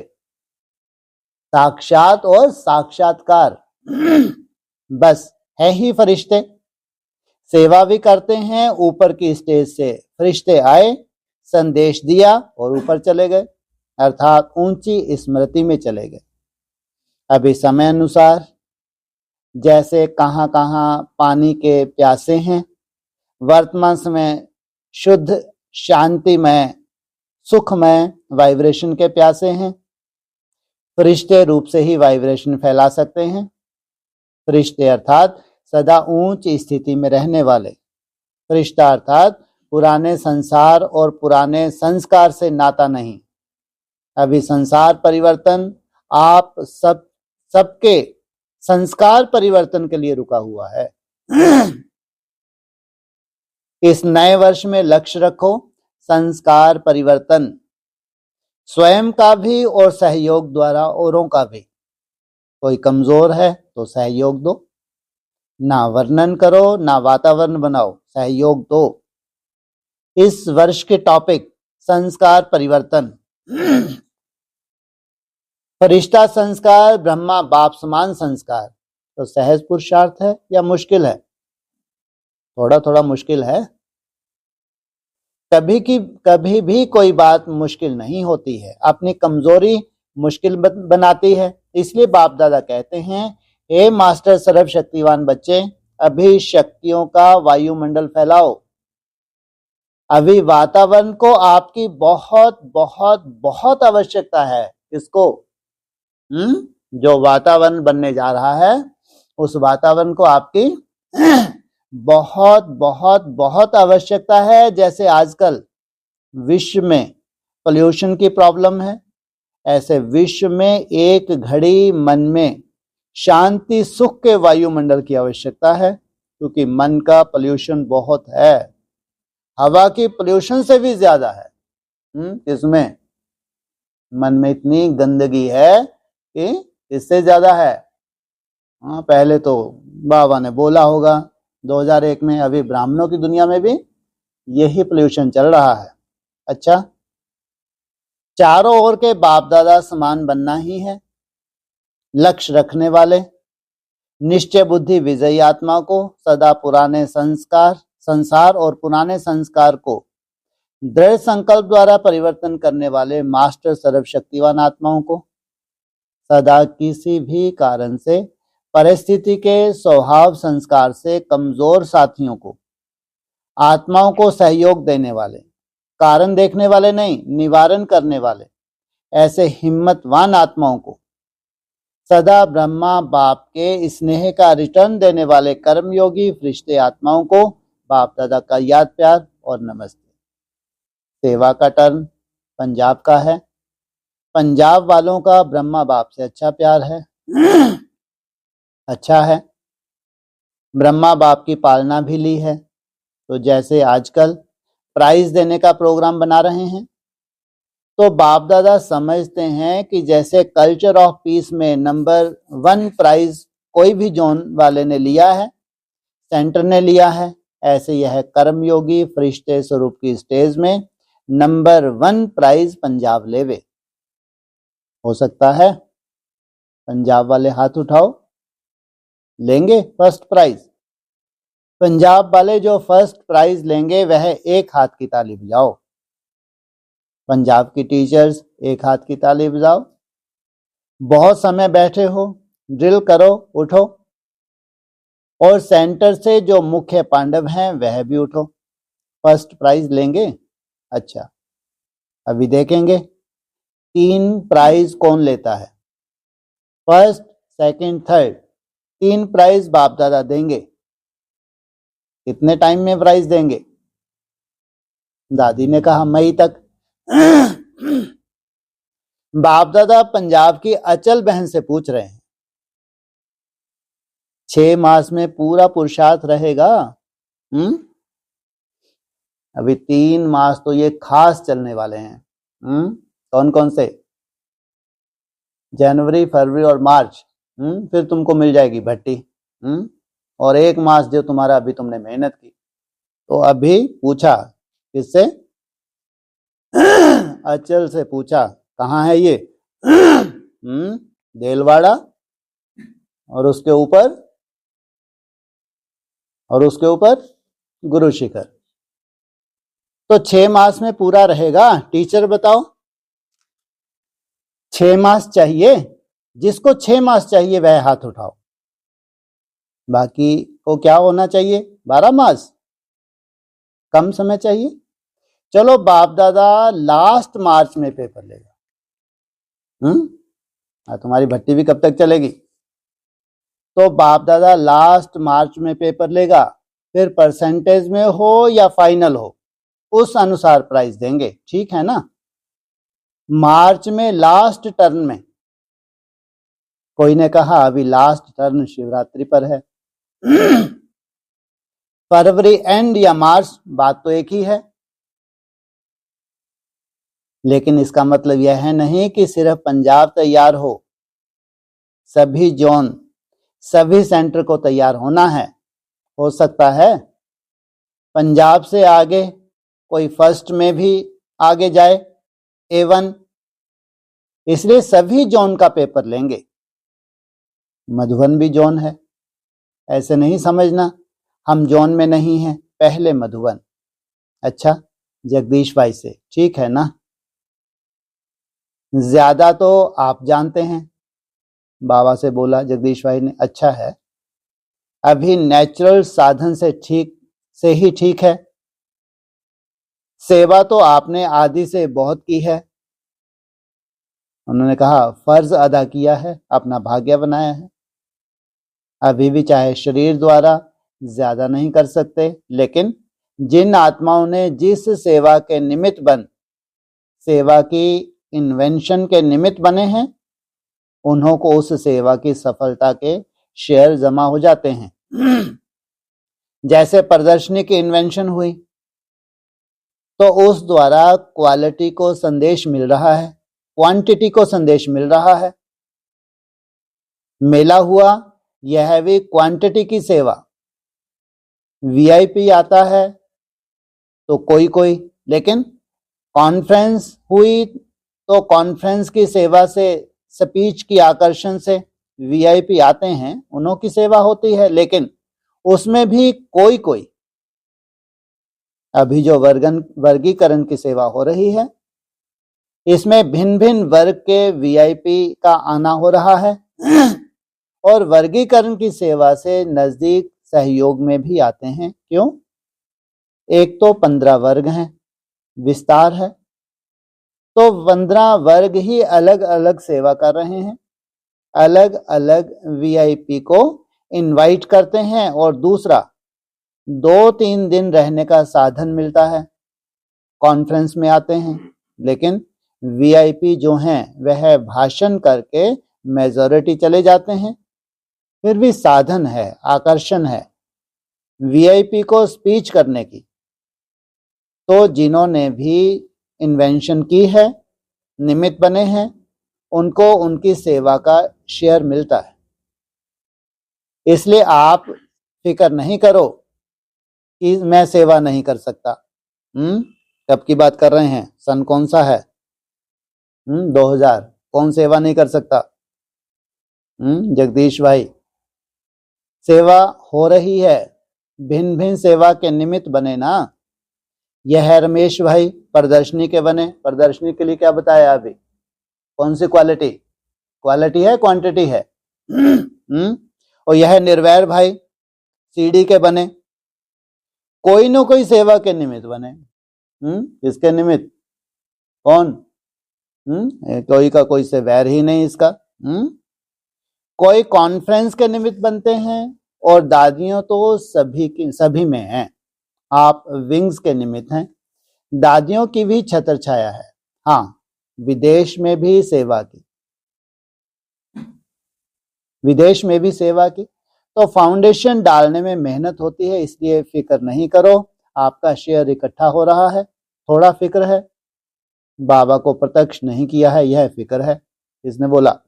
साक्षात और साक्षात्कार। बस है ही फरिश्ते, सेवा भी करते हैं। ऊपर की स्टेज से फरिश्ते आए, संदेश दिया और ऊपर चले गए, अर्थात ऊंची स्मृति में चले गए। अभी समय अनुसार जैसे कहां कहां पानी के प्यासे हैं, वर्तमान समय शुद्ध शांतिमय सुखमय वाइब्रेशन के प्यासे हैं। फरिश्ते रूप से ही वाइब्रेशन फैला सकते हैं। फरिश्ते अर्थात सदा ऊंच स्थिति में रहने वाले। फरिश्ता अर्थात पुराने संसार और पुराने संस्कार से नाता नहीं। अभी संसार परिवर्तन आप सबके संस्कार परिवर्तन के लिए रुका हुआ है। इस नए वर्ष में लक्ष्य रखो संस्कार परिवर्तन, स्वयं का भी और सहयोग द्वारा औरों का भी। कोई कमजोर है तो सहयोग दो, ना वर्णन करो ना वातावरण बनाओ, सहयोग दो। इस वर्ष के टॉपिक संस्कार परिवर्तन। फरिश्ता संस्कार, ब्रह्मा बाप समान संस्कार। तो सहज पुरुषार्थ है या मुश्किल है? थोड़ा थोड़ा मुश्किल है। कभी भी कोई बात मुश्किल नहीं होती है, अपनी कमजोरी मुश्किल बनाती है। इसलिए बाप दादा कहते हैं, हे मास्टर सर्वशक्तिवान बच्चे, अभी शक्तियों का वायुमंडल फैलाओ। अभी वातावरण को आपकी बहुत बहुत बहुत आवश्यकता है। किसको? जो वातावरण बनने जा रहा है, उस वातावरण को आपकी बहुत बहुत बहुत आवश्यकता है। जैसे आजकल विश्व में पोल्यूशन की प्रॉब्लम है, ऐसे विश्व में एक घड़ी मन में शांति सुख के वायुमंडल की आवश्यकता है, क्योंकि मन का पोल्यूशन बहुत है। हवा की पोल्यूशन से भी ज्यादा है। इसमें मन में इतनी गंदगी है कि इससे ज्यादा है। पहले तो बाबा ने बोला होगा 2001 में, अभी ब्राह्मणों की दुनिया में भी यही पोल्यूशन चल रहा है। अच्छा, चारों ओर के बाप दादा समान बनना ही है। लक्ष्य रखने वाले निश्चय बुद्धि विजयी आत्मा को सदा पुराने संसार और पुराने संस्कार को दृढ़ संकल्प द्वारा परिवर्तन करने वाले मास्टर सर्वशक्तिवान आत्माओं को सदा किसी भी कारण से परिस्थिति के स्वभाव संस्कार से कमजोर साथियों को, आत्माओं को सहयोग देने वाले, कारण देखने वाले नहीं, निवारण करने वाले ऐसे हिम्मतवान आत्माओं को, सदा ब्रह्मा बाप के स्नेह का रिटर्न देने वाले कर्मयोगी फरिश्ते आत्माओं को बाप दादा का याद प्यार और नमस्ते। सेवा का टर्न पंजाब का है। पंजाब वालों का ब्रह्मा बाप से अच्छा प्यार है, अच्छा है। ब्रह्मा बाप की पालना भी ली है। तो जैसे आजकल प्राइज देने का प्रोग्राम बना रहे हैं, तो बाप दादा समझते हैं कि जैसे कल्चर ऑफ पीस में नंबर 1 प्राइज कोई भी जोन वाले ने लिया है, सेंटर ने लिया है, ऐसे यह कर्मयोगी फरिश्ते स्वरूप की स्टेज में नंबर 1 प्राइज पंजाब लेवे। हो सकता है? पंजाब वाले हाथ उठाओ, लेंगे फर्स्ट प्राइज? पंजाब वाले जो फर्स्ट प्राइज लेंगे वह एक हाथ की ताली बजाओ। पंजाब की टीचर्स एक हाथ की ताली बजाओ। बहुत समय बैठे हो, ड्रिल करो, उठो। और सेंटर से जो मुख्य पांडव हैं वह भी उठो। फर्स्ट प्राइज लेंगे। अच्छा, अभी देखेंगे 3 प्राइज कौन लेता है। फर्स्ट, सेकंड, थर्ड, 3 प्राइज बाप दादा देंगे। कितने टाइम में प्राइज देंगे? दादी ने कहा मई तक। बाप दादा पंजाब की अचल बहन से पूछ रहे हैं 6 मास में पूरा पुरुषार्थ रहेगा? अभी 3 मास तो ये खास चलने वाले हैं। कौन कौन से? जनवरी, फरवरी और मार्च। फिर तुमको मिल जाएगी भट्टी। और 1 मास जो तुम्हारा अभी तुमने मेहनत की। तो अभी पूछा किससे? अचल से पूछा कहाँ है ये? देलवाड़ा। और उसके ऊपर गुरु शिखर। तो 6 मास में पूरा रहेगा? टीचर बताओ 6 मास चाहिए? जिसको 6 मास चाहिए वह हाथ उठाओ। बाकी को क्या होना चाहिए? 12 मास? कम समय चाहिए? चलो बाप दादा लास्ट मार्च में पेपर लेगा। तुम्हारी भट्टी भी कब तक चलेगी? तो बाप दादा लास्ट मार्च में पेपर लेगा। फिर परसेंटेज में हो या फाइनल हो उस अनुसार प्राइज देंगे। ठीक है ना? मार्च में लास्ट टर्न में कोई ने कहा अभी लास्ट टर्न शिवरात्रि पर है। फरवरी एंड या मार्च, बात तो एक ही है। लेकिन इसका मतलब यह है नहीं कि सिर्फ पंजाब तैयार हो। सभी जोन, सभी सेंटर को तैयार होना है। हो सकता है पंजाब से आगे कोई फर्स्ट में भी आगे जाए, A1। इसलिए सभी जोन का पेपर लेंगे। मधुबन भी जोन है, ऐसे नहीं समझना हम जोन में नहीं हैं। पहले मधुबन। अच्छा, जगदीश भाई से, ठीक है ना? ज्यादा तो आप जानते हैं, बाबा से बोला जगदीश भाई ने। अच्छा है, अभी नेचुरल साधन से ही ठीक है। सेवा तो आपने आदि से बहुत की है। उन्होंने कहा फर्ज अदा किया है, अपना भाग्य बनाया है। अभी भी चाहे शरीर द्वारा ज्यादा नहीं कर सकते, लेकिन जिन आत्माओं ने जिस सेवा के निमित्त सेवा की इन्वेंशन के निमित्त बने हैं, उन्हों को उस सेवा की सफलता के शेयर जमा हो जाते हैं। जैसे प्रदर्शनी की इन्वेंशन हुई तो उस द्वारा क्वालिटी को संदेश मिल रहा है, क्वांटिटी को संदेश मिल रहा है। मेला हुआ, यह भी क्वांटिटी की सेवा। VIP आता है तो कोई, लेकिन कॉन्फ्रेंस हुई तो कॉन्फ्रेंस की सेवा से, स्पीच की आकर्षण से VIP आते हैं, उन्हों की सेवा होती है। लेकिन उसमें भी कोई अभी जो वर्गीकरण की सेवा हो रही है, इसमें भिन्न भिन्न वर्ग के VIP का आना हो रहा है। और वर्गीकरण की सेवा से नजदीक सहयोग में भी आते हैं। क्यों? एक तो 15 वर्ग हैं, विस्तार है, तो 15 वर्ग ही अलग अलग सेवा कर रहे हैं, अलग अलग VIP को इनवाइट करते हैं। और दूसरा, 2-3 दिन रहने का साधन मिलता है, कॉन्फ्रेंस में आते हैं। लेकिन VIP जो हैं वह भाषण करके मेजॉरिटी चले जाते हैं। फिर भी साधन है, आकर्षण है VIP को स्पीच करने की। तो जिन्होंने भी इन्वेंशन की है, निमित्त बने हैं, उनको उनकी सेवा का शेयर मिलता है। इसलिए आप फिक्र नहीं करो कि मैं सेवा नहीं कर सकता। कब की बात कर रहे हैं? सन कौन सा है? 2000। कौन सेवा नहीं कर सकता? जगदीश भाई। सेवा हो रही है, भिन्न भिन्न सेवा के निमित्त बने ना। यह है रमेश भाई, प्रदर्शनी के बने। प्रदर्शनी के लिए क्या बताया अभी? कौन सी क्वालिटी? क्वालिटी है, क्वांटिटी है? और यह है निर्वैर भाई, सीडी के बने। कोई न कोई सेवा के निमित्त बने। किसके निमित्त? कौन? कोई का कोई से वैर ही नहीं इसका। कोई कॉन्फ्रेंस के निमित्त बनते हैं, और दादियों तो सभी में हैं। आप विंग्स के निमित्त हैं। दादियों की भी छत्र छाया है। हाँ, विदेश में भी सेवा की, विदेश में भी सेवा की। तो फाउंडेशन डालने में मेहनत होती है, इसलिए फिक्र नहीं करो। आपका शेयर इकट्ठा हो रहा है, थोड़ा फिक्र है। बाबा को प्रत्यक्ष नहीं किया है, यह फिक्र है। किसने बोला?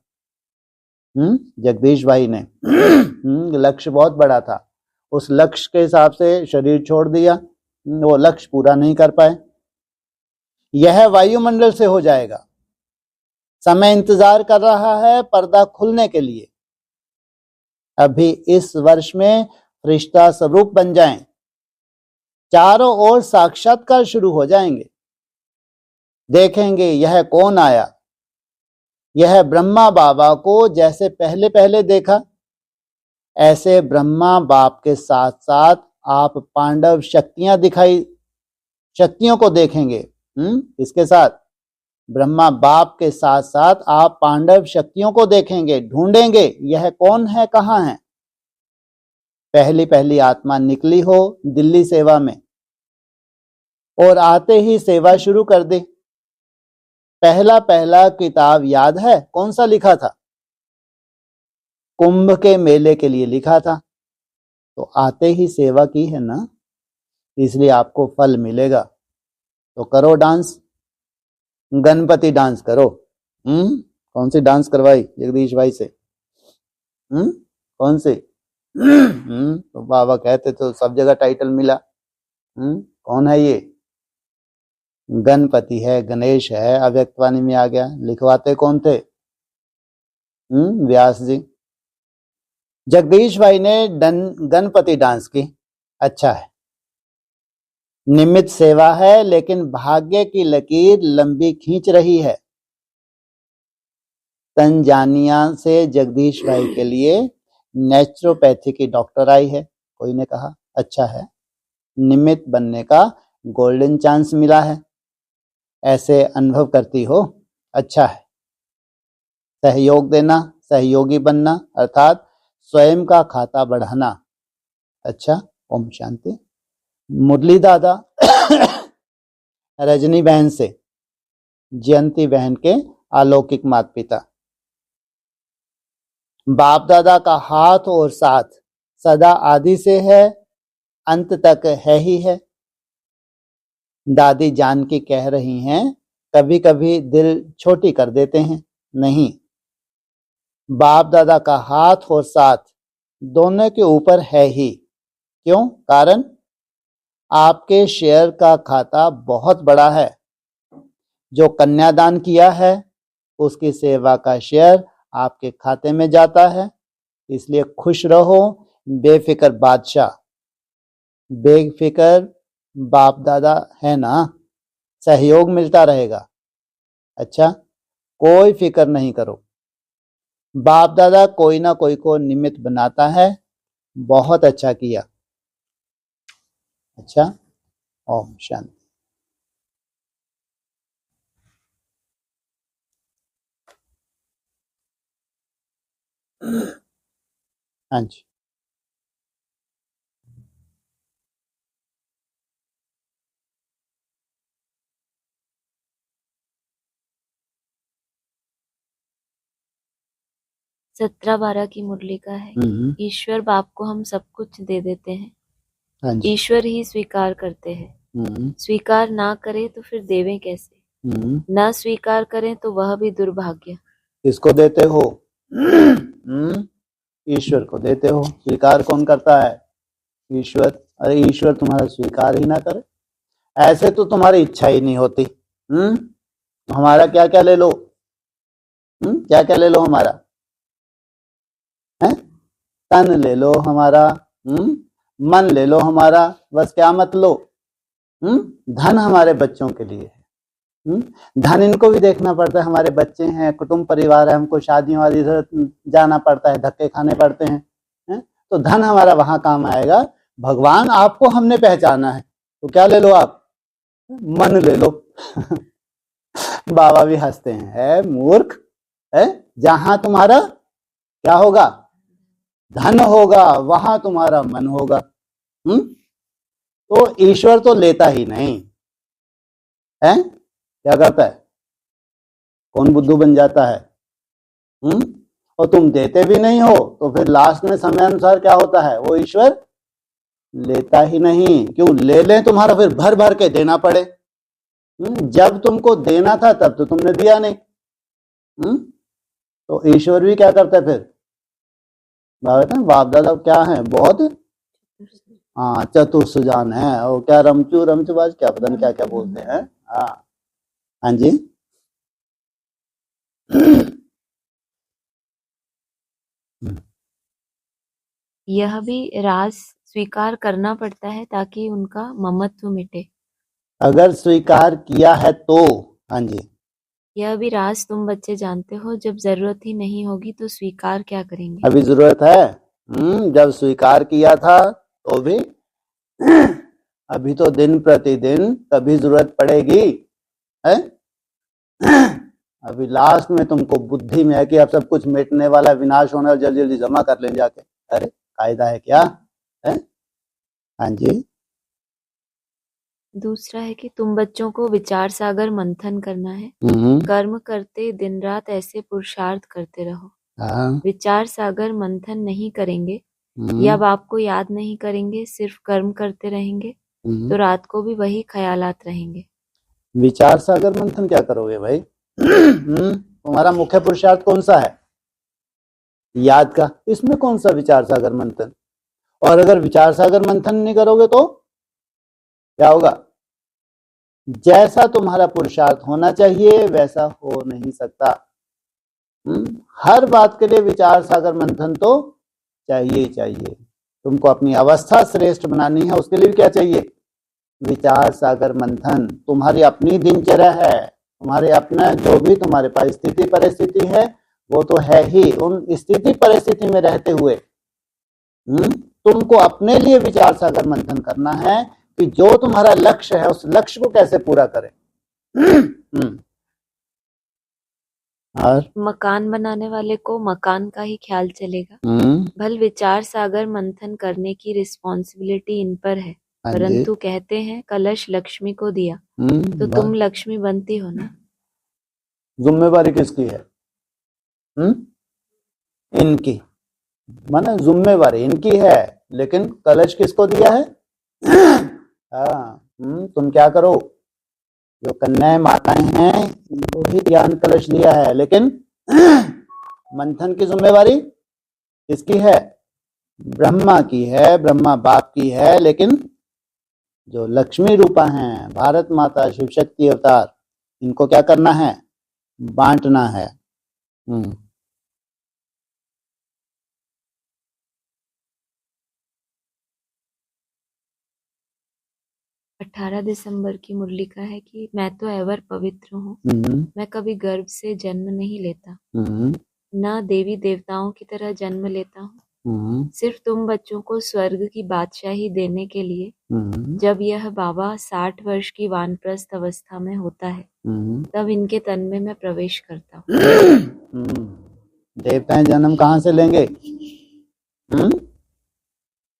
जगदीश भाई ने। लक्ष्य बहुत बड़ा था, उस लक्ष्य के हिसाब से शरीर छोड़ दिया, वो लक्ष्य पूरा नहीं कर पाए। यह वायुमंडल से हो जाएगा। समय इंतजार कर रहा है पर्दा खुलने के लिए। अभी इस वर्ष में फरिश्ता स्वरूप बन जाएं, चारों ओर साक्षात्कार शुरू हो जाएंगे। देखेंगे यह कौन आया। यह ब्रह्मा बाबा को जैसे पहले पहले देखा, ऐसे ब्रह्मा बाप के साथ साथ आप पांडव शक्तियों को देखेंगे। इसके साथ ब्रह्मा बाप के साथ साथ आप पांडव शक्तियों को देखेंगे, ढूंढेंगे यह कौन है, कहाँ है। पहली पहली आत्मा निकली हो दिल्ली सेवा में, और आते ही सेवा शुरू कर दी। पहला किताब याद है कौन सा लिखा था? कुंभ के मेले के लिए लिखा था। तो आते ही सेवा की है ना, इसलिए आपको फल मिलेगा। तो करो डांस, गणपति डांस करो। कौन सी डांस करवाई जगदीश भाई से? कौन सी? तो बाबा कहते तो सब जगह टाइटल मिला। कौन है ये? गणपति है, गणेश है, अव्यक्तवाणी में आ गया। लिखवाते कौन थे? व्यास जी। जगदीश भाई ने गणपति डांस की, अच्छा है। निमित्त सेवा है, लेकिन भाग्य की लकीर लंबी खींच रही है। तंजानिया से जगदीश भाई के लिए नेचुरोपैथी की डॉक्टर आई है। कोई ने कहा अच्छा है, निमित्त बनने का गोल्डन चांस मिला है। ऐसे अनुभव करती हो, अच्छा है। सहयोग देना, सहयोगी बनना, अर्थात स्वयं का खाता बढ़ाना। अच्छा, ओम शांति। मुरली दादा रजनी बहन से, जयंती बहन के अलौकिक माता पिता। बाप दादा का हाथ और साथ सदा आदि से है, अंत तक है ही है। दादी जानकी कह रही हैं, कभी कभी दिल छोटी कर देते हैं। नहीं, बाप दादा का हाथ और साथ दोनों के ऊपर है ही। क्यों? कारण आपके शेयर का खाता बहुत बड़ा है। जो कन्यादान किया है उसकी सेवा का शेयर आपके खाते में जाता है। इसलिए खुश रहो, बेफिक्र बादशाह, बेफिक्र बाप दादा है ना, सहयोग मिलता रहेगा। अच्छा, कोई फिक्र नहीं करो। बाप दादा कोई ना कोई को निमित्त बनाता है। बहुत अच्छा किया। अच्छा, ओम शांति। हाँ जी। सत्रह बारह की मुरली का है। ईश्वर बाप को हम सब कुछ दे देते हैं, हाँ जी। ईश्वर ही स्वीकार करते हैं। स्वीकार ना करें तो फिर देवें कैसे? ना स्वीकार करें तो वह भी दुर्भाग्य। किसको देते हो? ईश्वर को देते हो। स्वीकार कौन करता है? ईश्वर। अरे ईश्वर तुम्हारा स्वीकार ही ना करे, ऐसे तो तुम्हारी इच्छा ही नहीं होती। हमारा क्या क्या ले लो, क्या क्या ले लो हमारा है? तन ले लो हमारा, मन ले लो हमारा, बस क्या मत लो? धन हमारे बच्चों के लिए है। धन इनको भी देखना पड़ता है, हमारे बच्चे हैं, कुटुंब परिवार है, हमको शादियों वाली जाना पड़ता है, धक्के खाने पड़ते हैं, तो धन हमारा वहां काम आएगा। भगवान आपको हमने पहचाना है, तो क्या ले लो आप, मन ले लो। बाबा भी हंसते हैं, है मूर्ख, है जहां तुम्हारा क्या होगा, धन होगा, वहां तुम्हारा मन होगा। तो ईश्वर तो लेता ही नहीं है, क्या करता है, कौन बुद्धू बन जाता है। और तुम देते भी नहीं हो, तो फिर लास्ट में समय अनुसार क्या होता है, वो ईश्वर लेता ही नहीं। क्यों ले लें, तुम्हारा फिर भर भर के देना पड़े। जब तुमको देना था तब तो तुमने दिया नहीं। तो ईश्वर भी क्या करता है फिर, बाप दादा क्या है, बहुत हाँ चतुर सुजान है, और क्या रमचू बाज क्या पता नहीं क्या क्या बोलते हैं। हाँ जी। यह भी राज स्वीकार करना पड़ता है ताकि उनका ममत्व मिटे। अगर स्वीकार किया है तो, हाँ जी। यह भी राज तुम बच्चे जानते हो, जब जरूरत ही नहीं होगी तो स्वीकार क्या करेंगे। अभी जरूरत है, जब स्वीकार किया था तो भी अभी तो दिन प्रतिदिन कभी जरूरत पड़ेगी है। अभी लास्ट में तुमको बुद्धि में है कि अब सब कुछ मिटने वाला, विनाश होने और जल्दी जल्दी जमा कर लें जाके। अरे कायदा है क्या है। हाँ जी। दूसरा है कि तुम बच्चों को विचार सागर मंथन करना है। कर्म करते दिन रात ऐसे पुरुषार्थ करते रहो। विचार सागर मंथन नहीं करेंगे या बाप को याद नहीं करेंगे, सिर्फ कर्म करते रहेंगे, तो रात को भी वही ख्यालात रहेंगे। विचार सागर मंथन क्या करोगे भाई? तुम्हारा मुख्य पुरुषार्थ कौन सा है, याद का, इसमें कौन सा विचार सागर मंथन। और अगर विचार सागर मंथन नहीं करोगे तो क्या होगा, जैसा तुम्हारा पुरुषार्थ होना चाहिए वैसा हो नहीं सकता। हर बात के लिए विचार सागर मंथन तो चाहिए ही चाहिए। तुमको अपनी अवस्था श्रेष्ठ बनानी है, उसके लिए क्या चाहिए, विचार सागर मंथन। तुम्हारी अपनी दिनचर्या है, तुम्हारे अपना जो भी तुम्हारे पास स्थिति परिस्थिति है वो तो है ही। उन स्थिति परिस्थिति में रहते हुए तुमको अपने लिए विचार सागर मंथन करना है कि जो तुम्हारा लक्ष्य है उस लक्ष्य को कैसे पूरा करें। और मकान बनाने वाले को मकान का ही ख्याल चलेगा। भल विचार सागर मंथन करने की रिस्पॉन्सिबिलिटी इन पर है, परंतु कहते हैं कलश लक्ष्मी को दिया, तो तुम लक्ष्मी बनती हो ना। जिम्मेवारी किसकी है? इनकी, माना जिम्मेवारी इनकी है, लेकिन कलश किसको दिया है? तुम क्या करो, जो कन्याएं माताएं हैं इनको भी ज्ञान कलश दिया है, लेकिन मंथन की जिम्मेवारी किसकी है? ब्रह्मा की है, ब्रह्मा बाप की है, लेकिन जो लक्ष्मी रूपा हैं, भारत माता शिव शक्ति अवतार, इनको क्या करना है, बांटना है। 18 दिसंबर की मुरली का है कि मैं तो एवर पवित्र हूँ, मैं कभी गर्भ से जन्म नहीं लेता, ना देवी देवताओं की तरह जन्म लेता हूँ, सिर्फ तुम बच्चों को स्वर्ग की बादशाही देने के लिए जब यह बाबा 60 वर्ष की वानप्रस्थ अवस्था में होता है तब इनके तन में मैं प्रवेश करता हूँ। देवताएं जन्म कहाँ से लेंगे?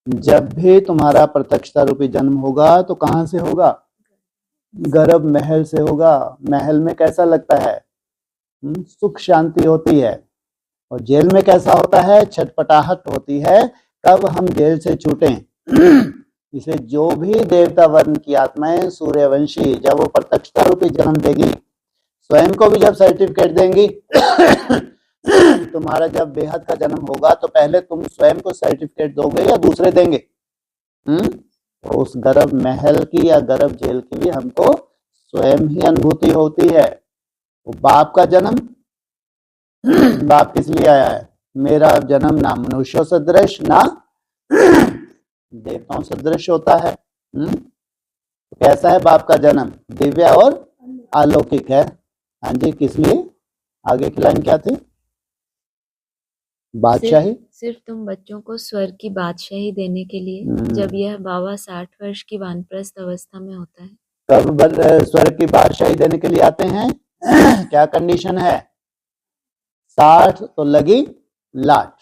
जब भी तुम्हारा प्रत्यक्षता रूपी जन्म होगा तो कहां से होगा? गर्भ महल से होगा। महल में कैसा लगता है? सुख शांति होती है। और जेल में कैसा होता है? छटपटाहट होती है कब हम जेल से छूटें। इसे जो भी देवता वर्ण की आत्माएं सूर्यवंशी जब वो प्रत्यक्षता रूपी जन्म देगी, स्वयं को भी जब सर्टिफिकेट देंगी तुम्हारा जब बेहद का जन्म होगा तो पहले तुम स्वयं को सर्टिफिकेट दोगे या दूसरे देंगे? तो उस गर्भ महल की या गर्भ जेल की भी हमको स्वयं ही अनुभूति होती है। तो बाप का जन्म, बाप किस लिए आया है? मेरा जन्म ना मनुष्य सदृश ना देवताओं सदृश होता है। कैसा है बाप का जन्म? दिव्य और अलौकिक है। हाँ जी, किस लिए? आगे की लाइन क्या थी? बादशाही। सिर्फ तुम बच्चों को स्वर्ग की बादशाही देने के लिए, जब यह बाबा 60 वर्ष की वानप्रस्थ अवस्था में होता है। कब स्वर्ग की बादशाही देने के लिए आते हैं? क्या कंडीशन है? 60 तो लगी लाट।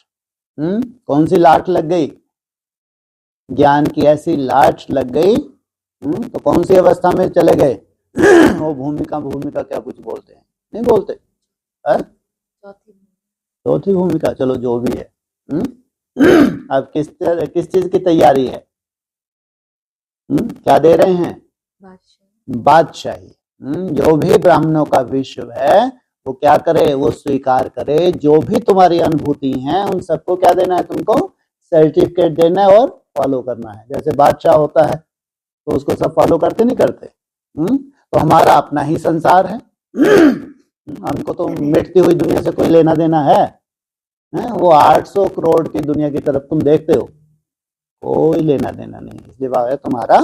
कौन सी लाट लग गई? ज्ञान की ऐसी लाट लग गई। तो कौन सी अवस्था में चले गए? वो भूमिका क्या कुछ बोलते हैं? नहीं बोलते। चौथी भूमिका, चलो जो भी है। अब किस चीज की तैयारी है? क्या दे रहे हैं? बादशाही। जो भी ब्राह्मणों का विश्व है वो क्या करे? वो स्वीकार करे। जो भी तुम्हारी अनुभूति हैं उन सबको क्या देना है? तुमको सर्टिफिकेट देना है और फॉलो करना है। जैसे बादशाह होता है तो उसको सब फॉलो करते नहीं करते? तो हमारा अपना ही संसार है। हमको तो मिटती हुई दुनिया से कोई लेना देना है? वो 800 करोड़ की दुनिया की तरफ तुम देखते हो, कोई लेना देना नहीं। इसलिए बाबा तुम्हारा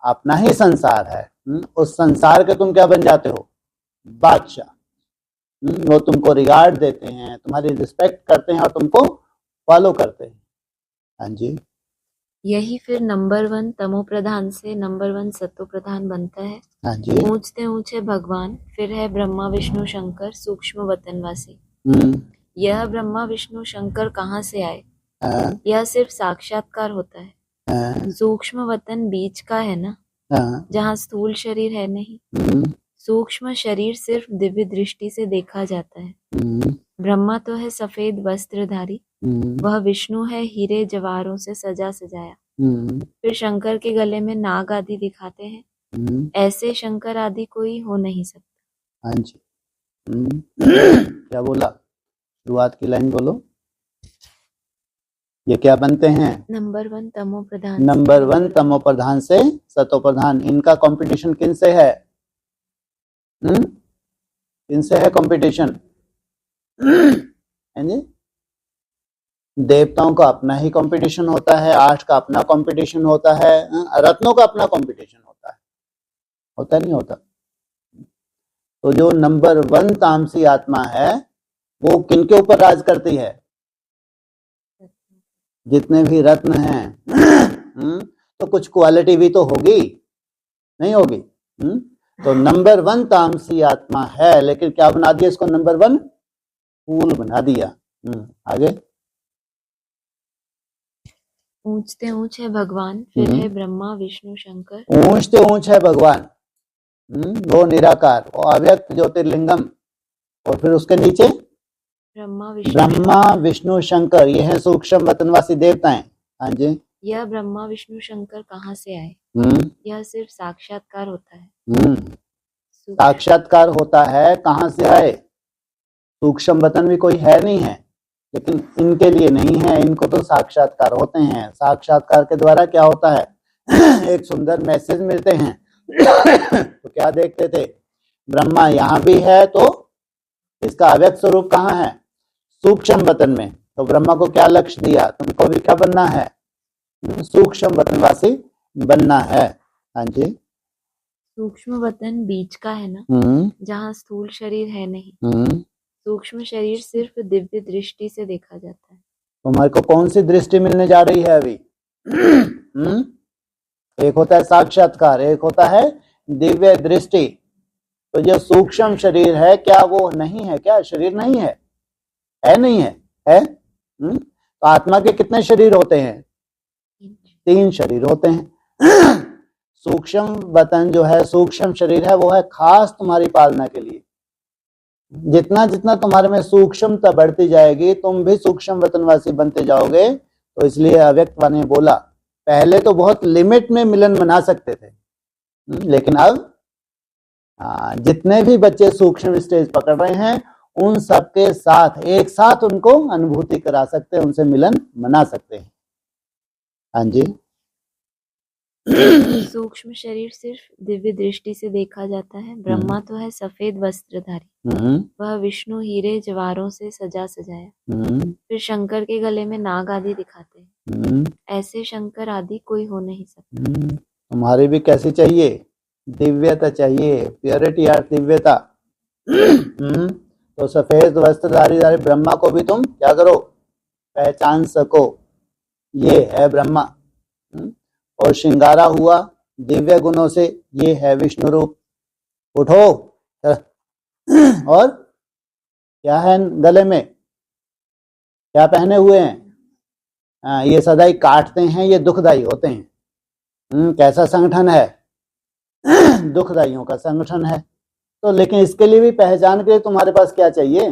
अपना ही संसार है। उस संसार के तुम क्या बन जाते हो? बादशाह। वो तुमको रिगार्ड देते हैं, तुम्हारी रिस्पेक्ट करते हैं और तुमको फॉलो करते हैं। हाँ जी। यही फिर नंबर 1 तमो प्रधान से नंबर 1 सत्तो प्रधान बनता है। हाँ जी। ऊंचते ऊंचे भगवान, फिर है ब्रह्मा विष्णु शंकर सूक्ष्म वतनवासी। यह ब्रह्मा विष्णु शंकर कहाँ से आए? यह सिर्फ साक्षात्कार होता है। सूक्ष्म वतन बीच का है ना, जहाँ स्थूल शरीर है नहीं। सूक्ष्म शरीर सिर्फ दिव्य दृष्टि से देखा जाता है। ब्रह्मा तो है सफेद वस्त्रधारी, वह विष्णु है हीरे जवाहरों से सजा सजाया। फिर शंकर के गले में नाग आदि दिखाते हैं। ऐसे शंकर आदि कोई हो नहीं सकता। हाँ जी। क्या बोला? शुरुआत की लाइन बोलो। ये क्या बनते हैं? नंबर 1 तमो प्रधान। नंबर 1 तमो प्रधान से सतो प्रधान। इनका कंपटीशन किन से है? किनसे है कंपटीशन? देवताओं का अपना ही कंपटीशन होता है, 8 का अपना कंपटीशन होता है, रत्नों का अपना कंपटीशन होता है। होता नहीं होता? तो जो नंबर 1 तामसी आत्मा है वो किनके ऊपर राज करती है? जितने भी रत्न हैं। तो कुछ क्वालिटी भी तो होगी, नहीं होगी? तो नंबर 1 तामसी आत्मा है, लेकिन क्या बना दिया इसको? नंबर 1 फूल बना दिया। आगे। ऊंचते ऊंच है भगवान, फिर है ब्रह्मा विष्णु शंकर। ऊंचते ऊंच है भगवान, वो निराकार, वो अव्यक्त ज्योतिर्लिंगम। और फिर उसके नीचे ब्रह्मा विष्णु शंकर, ये है सूक्ष्म वतनवासी देवताएं। हाँ जी। यह ब्रह्मा विष्णु शंकर कहाँ से आए? यह सिर्फ साक्षात्कार होता है। साक्षात्कार होता है, कहाँ से आए? सूक्ष्म वतन भी कोई है नहीं है, लेकिन इनके लिए नहीं है, इनको तो साक्षात्कार होते हैं। साक्षात्कार के द्वारा क्या होता है? एक सुंदर मैसेज मिलते हैं। तो क्या देखते थे? ब्रह्मा यहाँ भी है, तो इसका अव्यक्त स्वरूप कहाँ है? सूक्ष्म वतन में। तो ब्रह्मा को क्या लक्ष्य दिया? तुमको भी क्या बनना है? सूक्ष्म वतनवासी बनना है। हाँ जी। सूक्ष्म वतन बीच का है ना, जहाँ स्थूल शरीर है नहीं। सूक्ष्म शरीर सिर्फ दिव्य दृष्टि से देखा जाता है। तुम्हारे को कौन सी दृष्टि मिलने जा रही है अभी? एक होता है साक्षात्कार, एक होता है दिव्य दृष्टि। तो जो सूक्ष्म शरीर है, क्या वो नहीं है? क्या शरीर नहीं है? है नहीं है? है। तो आत्मा के कितने शरीर होते हैं? 3 शरीर होते हैं। सूक्ष्म वतन जो है, सूक्ष्म शरीर है, वो है खास तुम्हारी पालना के लिए। जितना जितना तुम्हारे में सूक्ष्मता बढ़ती जाएगी, तुम भी सूक्ष्म वतनवासी बनते जाओगे। तो इसलिए अव्यक्त ने बोला, पहले तो बहुत लिमिट में मिलन बना सकते थे, लेकिन अब जितने भी बच्चे सूक्ष्म स्टेज पकड़ रहे हैं उन सबके साथ एक साथ उनको अनुभूति करा सकते हैं, उनसे मिलन बना सकते हैं। हाँ जी। सूक्ष्म शरीर सिर्फ दिव्य दृष्टि से देखा जाता है। ब्रह्मा तो है सफेद वस्त्रधारी, वह विष्णु हीरे जवाहरों से सजा सजाया। फिर शंकर के गले में नाग आदि दिखाते हैं। ऐसे शंकर आदि कोई हो नहीं सकता। तुम्हारी भी कैसी चाहिए? दिव्यता चाहिए, प्योरिटी और दिव्यता। तो सफेद वस्त्रधारी ब्रह्मा को भी तुम क्या करो? पहचान सको, ये है ब्रह्मा। और श्रृंगारा हुआ दिव्य गुणों से, ये है विष्णु रूप। उठो। और क्या है गले में? क्या पहने हुए हैं? ये सदाई काटते हैं, ये दुखदाई होते हैं। कैसा संगठन है? दुखदाइयों का संगठन है। तो लेकिन इसके लिए भी पहचान के लिए तुम्हारे पास क्या चाहिए?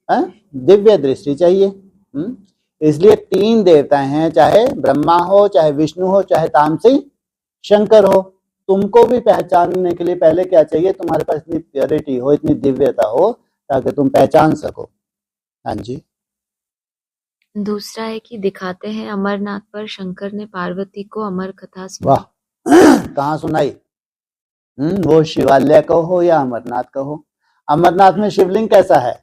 दिव्य दृष्टि चाहिए। इसलिए 3 देवता हैं, चाहे ब्रह्मा हो, चाहे विष्णु हो, चाहे तामसी शंकर हो। तुमको भी पहचानने के लिए पहले क्या चाहिए? तुम्हारे पास इतनी प्योरिटी हो, इतनी दिव्यता हो, ताकि तुम पहचान सको। हाँ जी। दूसरा है कि दिखाते हैं अमरनाथ पर शंकर ने पार्वती को अमर कथा सुनाई। वाह, कहाँ सुनाई? वो शिवालय का हो या अमरनाथ का हो। अमरनाथ में शिवलिंग कैसा है?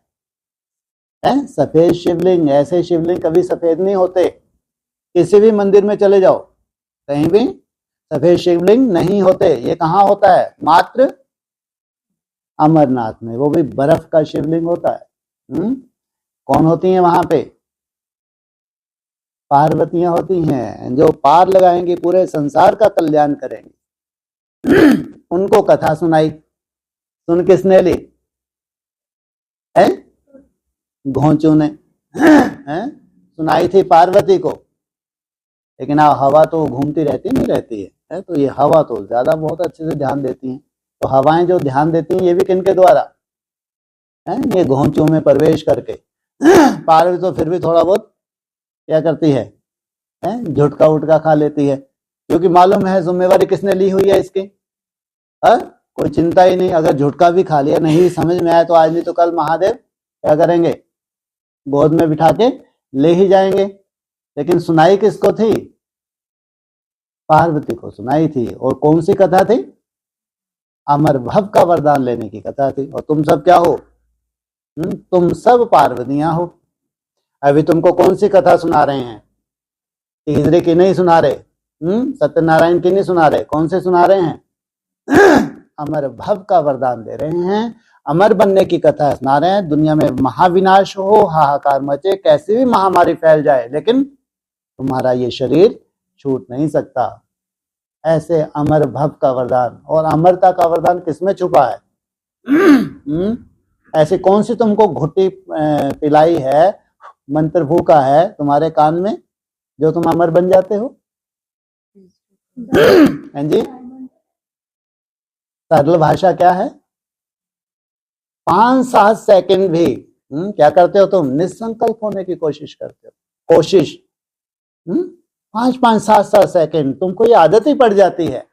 सफेद शिवलिंग। ऐसे शिवलिंग कभी सफेद नहीं होते। किसी भी मंदिर में चले जाओ, कहीं भी सफेद शिवलिंग नहीं होते। ये कहाँ होता है? मात्र अमरनाथ में, वो भी बर्फ का शिवलिंग होता है। कौन होती हैं वहां पे? पार्वतियां होती हैं, जो पार लगाएंगी, पूरे संसार का कल्याण करेंगी। उनको कथा सुनाई। सुन किसने ली? घोंचू ने सुनाई थी पार्वती को। लेकिन हवा तो घूमती रहती नहीं रहती है, तो ये हवा तो ज्यादा बहुत अच्छे से ध्यान देती हैं। तो हवाएं जो ध्यान देती हैं, ये भी किनके द्वारा? ये घोंचू में प्रवेश करके। पार्वती तो फिर भी थोड़ा बहुत क्या करती है? झुटका उटका खा लेती है, क्योंकि मालूम है जिम्मेवारी किसने ली हुई है इसकी। कोई चिंता ही नहीं। अगर झुटका भी खा लिया, नहीं समझ में आया, तो आज नहीं तो कल महादेव क्या करेंगे? गोद में बिठा के ले ही जाएंगे। लेकिन सुनाई किसको थी? पार्वती को सुनाई थी। और कौन सी कथा थी? अमर भव का वरदान लेने की कथा थी। और तुम सब क्या हो? तुम सब पार्वतियां हो। अभी तुमको कौन सी कथा सुना रहे हैं? तीसरे की नहीं सुना रहे, सत्यनारायण की नहीं सुना रहे। कौन से सुना रहे हैं? अमर भव का वरदान दे रहे हैं, अमर बनने की कथा सुना रहे हैं। दुनिया में महाविनाश हो, हाहाकार मचे, कैसी भी महामारी फैल जाए, लेकिन तुम्हारा ये शरीर छूट नहीं सकता। ऐसे अमर भव का वरदान। और अमरता का वरदान किसमें छुपा है? ऐसी कौन सी तुमको घुट्टी पिलाई है, मंत्र फूका है तुम्हारे कान में, जो तुम अमर बन जाते हो? हैं जी? सरल भाषा क्या है? 5-7 सेकंड भी क्या करते हो तुम? निसंकल्प होने की कोशिश करते हो। कोशिश 5-5, 7-7 सेकंड, तुमको ये आदत ही पड़ जाती है।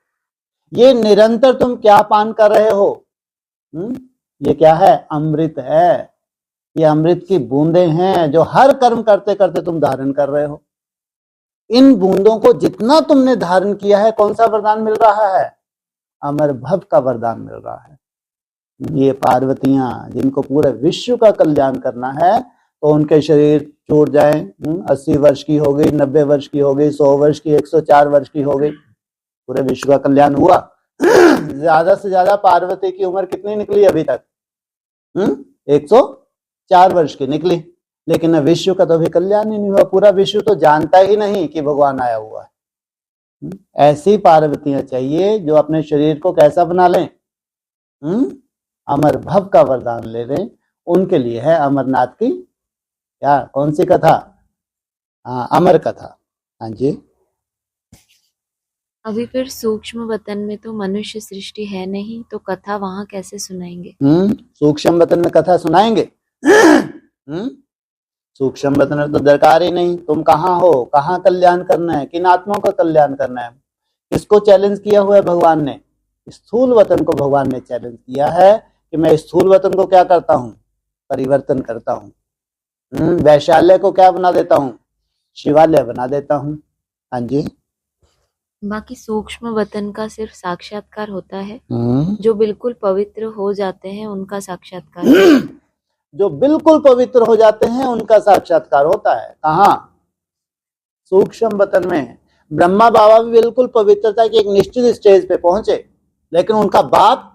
ये निरंतर तुम क्या पान कर रहे हो? ये क्या है? अमृत है। ये अमृत की बूंदें हैं, जो हर कर्म करते करते तुम धारण कर रहे हो। इन बूंदों को जितना तुमने धारण किया है, कौन सा वरदान मिल रहा है? अमर भव का वरदान मिल रहा है। ये पार्वतियां, जिनको पूरे विश्व का कल्याण करना है, तो उनके शरीर छूट जाए, 80 वर्ष की हो गई, 90 वर्ष की हो गई, 100 वर्ष की, 104 वर्ष की हो गई, पूरे विश्व का कल्याण हुआ। ज्यादा से ज्यादा पार्वती की उम्र कितनी निकली अभी तक? 104 वर्ष की निकली। लेकिन विश्व का तो अभी कल्याण ही नहीं हुआ। पूरा विश्व तो जानता ही नहीं कि भगवान आया हुआ है। ऐसी पार्वतियां चाहिए जो अपने शरीर को कैसा बना लें? अमर भव का वरदान ले लें। उनके लिए है अमरनाथ की क्या, कौन सी कथा? अमर कथा। हाँ जी। अभी फिर सूक्ष्म वतन में तो मनुष्य सृष्टि है नहीं, तो कथा वहां कैसे सुनाएंगे? सूक्ष्म वतन में कथा सुनाएंगे? सूक्ष्म वतन में तो दरकार ही नहीं। तुम कहाँ हो? कहाँ कल्याण करना है? किन आत्माओं का कल्याण करना है? किसको चैलेंज किया हुआ है भगवान ने? स्थूल वतन को भगवान ने चैलेंज किया है कि मैं स्थूल वतन को क्या करता हूँ? परिवर्तन करता हूँ। वैशाल्य को क्या बना देता हूँ? शिवालय बना देता हूँ। हाँ जी। बाकी सूक्ष्म वतन का सिर्फ साक्षात्कार होता है, जो बिल्कुल पवित्र हो जाते हैं उनका साक्षात्कार। जो बिल्कुल पवित्र हो जाते हैं उनका साक्षात्कार होता है। कहाँ? सूक्ष्म वतन में। ब्रह्मा बाबा भी बिल्कुल पवित्रता की एक निश्चित स्टेज पे पहुंचे, लेकिन उनका बाप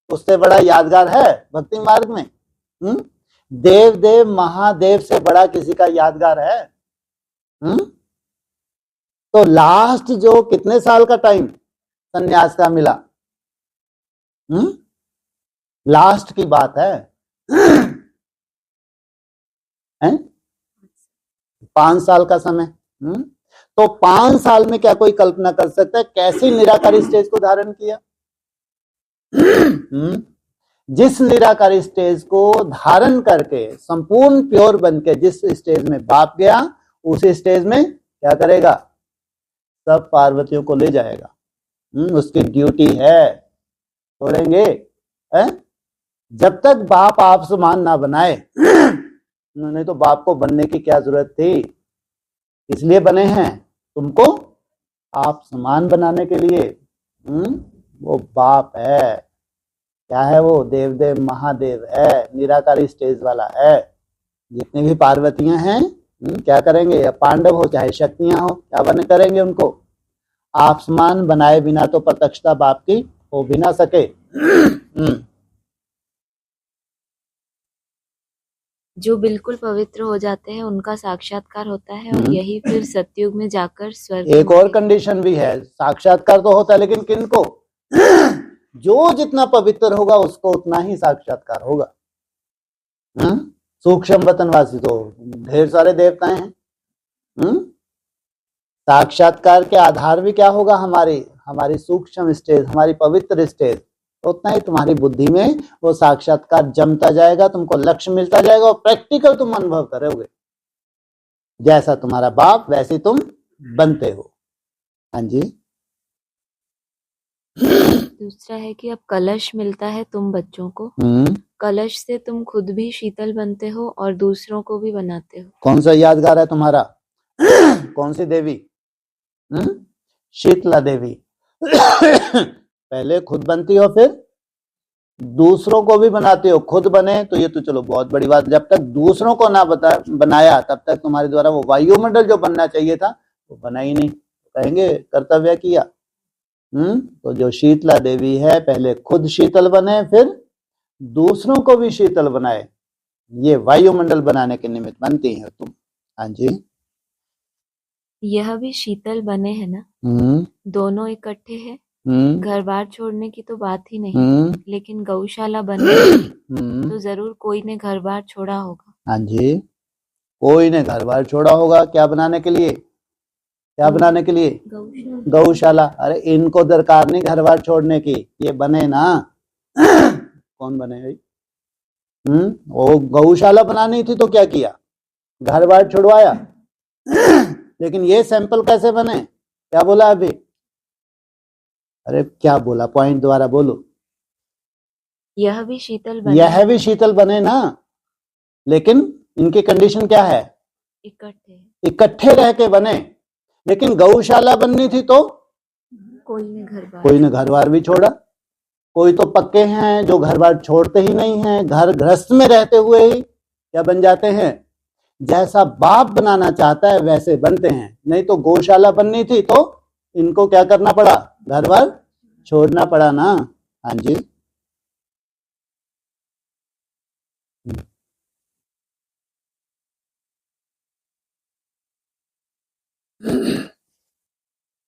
उससे बड़ा यादगार है भक्ति मार्ग में? देव देव महादेव से बड़ा किसी का यादगार है? तो लास्ट जो कितने साल का टाइम सन्यास का मिला, लास्ट की बात है, हैं? 5 साल का समय। तो 5 साल में क्या कोई कल्पना कर सकता है कैसी निराकारी स्टेज को धारण किया? जिस निराकारी स्टेज को धारण करके संपूर्ण प्योर बन के जिस स्टेज में बाप गया, उस स्टेज में क्या करेगा? सब पार्वतियों को ले जाएगा। उसकी ड्यूटी है, छोड़ेंगे? जब तक बाप आप समान ना बनाए, नहीं तो बाप को बनने की क्या जरूरत थी? इसलिए बने हैं तुमको आप समान बनाने के लिए। वो बाप है, क्या है वो? देव देव महादेव है, निराकारी स्टेज वाला है। जितनी भी पार्वतियां हैं क्या करेंगे? या पांडव हो चाहे शक्तियां हो, क्या बने करेंगे? उनको आप समान बनाए बिना तो प्रत्यक्षता बाप की हो भी ना सके। जो बिल्कुल पवित्र हो जाते हैं उनका साक्षात्कार होता है, और यही फिर सतयुग में जाकर स्वर्ग। एक और कंडीशन भी है, साक्षात्कार तो होता है लेकिन किनको? जो जितना पवित्र होगा उसको उतना ही साक्षात्कार होगा। सूक्ष्म वतनवासी तो ढेर सारे देवताएं हैं। साक्षात्कार के आधार भी क्या होगा? हमारी सूक्ष्म स्टेज, हमारी पवित्र स्टेज, उतना ही तुम्हारी बुद्धि में वो साक्षात्कार जमता जाएगा, तुमको लक्ष्य मिलता जाएगा और प्रैक्टिकल तुम अनुभव करोगे। जैसा तुम्हारा बाप वैसे तुम बनते हो। हाँ जी। दूसरा है कि अब कलश मिलता है तुम बच्चों को, कलश से तुम खुद भी शीतल बनते हो और दूसरों को भी बनाते हो। कौन सा यादगार है तुम्हारा? कौन सी देवी? शीतला देवी। पहले खुद बनती हो, फिर दूसरों को भी बनाते हो। खुद बने तो ये तो चलो बहुत बड़ी बात, जब तक दूसरों को ना बनाया तब तक तुम्हारे द्वारा वो वायुमंडल जो बनना चाहिए था वो बना ही नहीं। कहेंगे कर्तव्य किया। तो जो शीतला देवी है पहले खुद शीतल बने, फिर दूसरों को भी शीतल बनाए। ये वायुमंडल बनाने के निमित्त बनती है तुम। हाँ जी। यह भी शीतल बने है ना? दोनों इकट्ठे हैं। घर बार छोड़ने की तो बात ही नहीं, लेकिन गौशाला बने तो जरूर कोई ने घर बार छोड़ा होगा। हाँ जी, कोई ने घर बार छोड़ा होगा। क्या बनाने के लिए? क्या बनाने के लिए? गौशाला। अरे इनको दरकार नहीं घर बार छोड़ने की, ये बने ना। कौन बने भाई? वो गौशाला बनानी थी तो क्या किया? घर बार छुड़वाया। लेकिन ये सैंपल कैसे बने? क्या बोला अभी? अरे क्या बोला? पॉइंट दोबारा बोलो। यह भी शीतल बने। यह भी शीतल बने ना, लेकिन इनकी कंडीशन क्या है? इकट्ठे रह के बने। लेकिन गौशाला बननी थी तो कोई ने घर बार भी छोड़ा। कोई तो पक्के हैं जो घर बार छोड़ते ही नहीं हैं, घर गृहस्थ में रहते हुए ही क्या बन जाते हैं? जैसा बाप बनाना चाहता है वैसे बनते हैं। नहीं तो गौशाला बननी थी तो इनको क्या करना पड़ा? घर बार छोड़ना पड़ा ना। हाँ जी।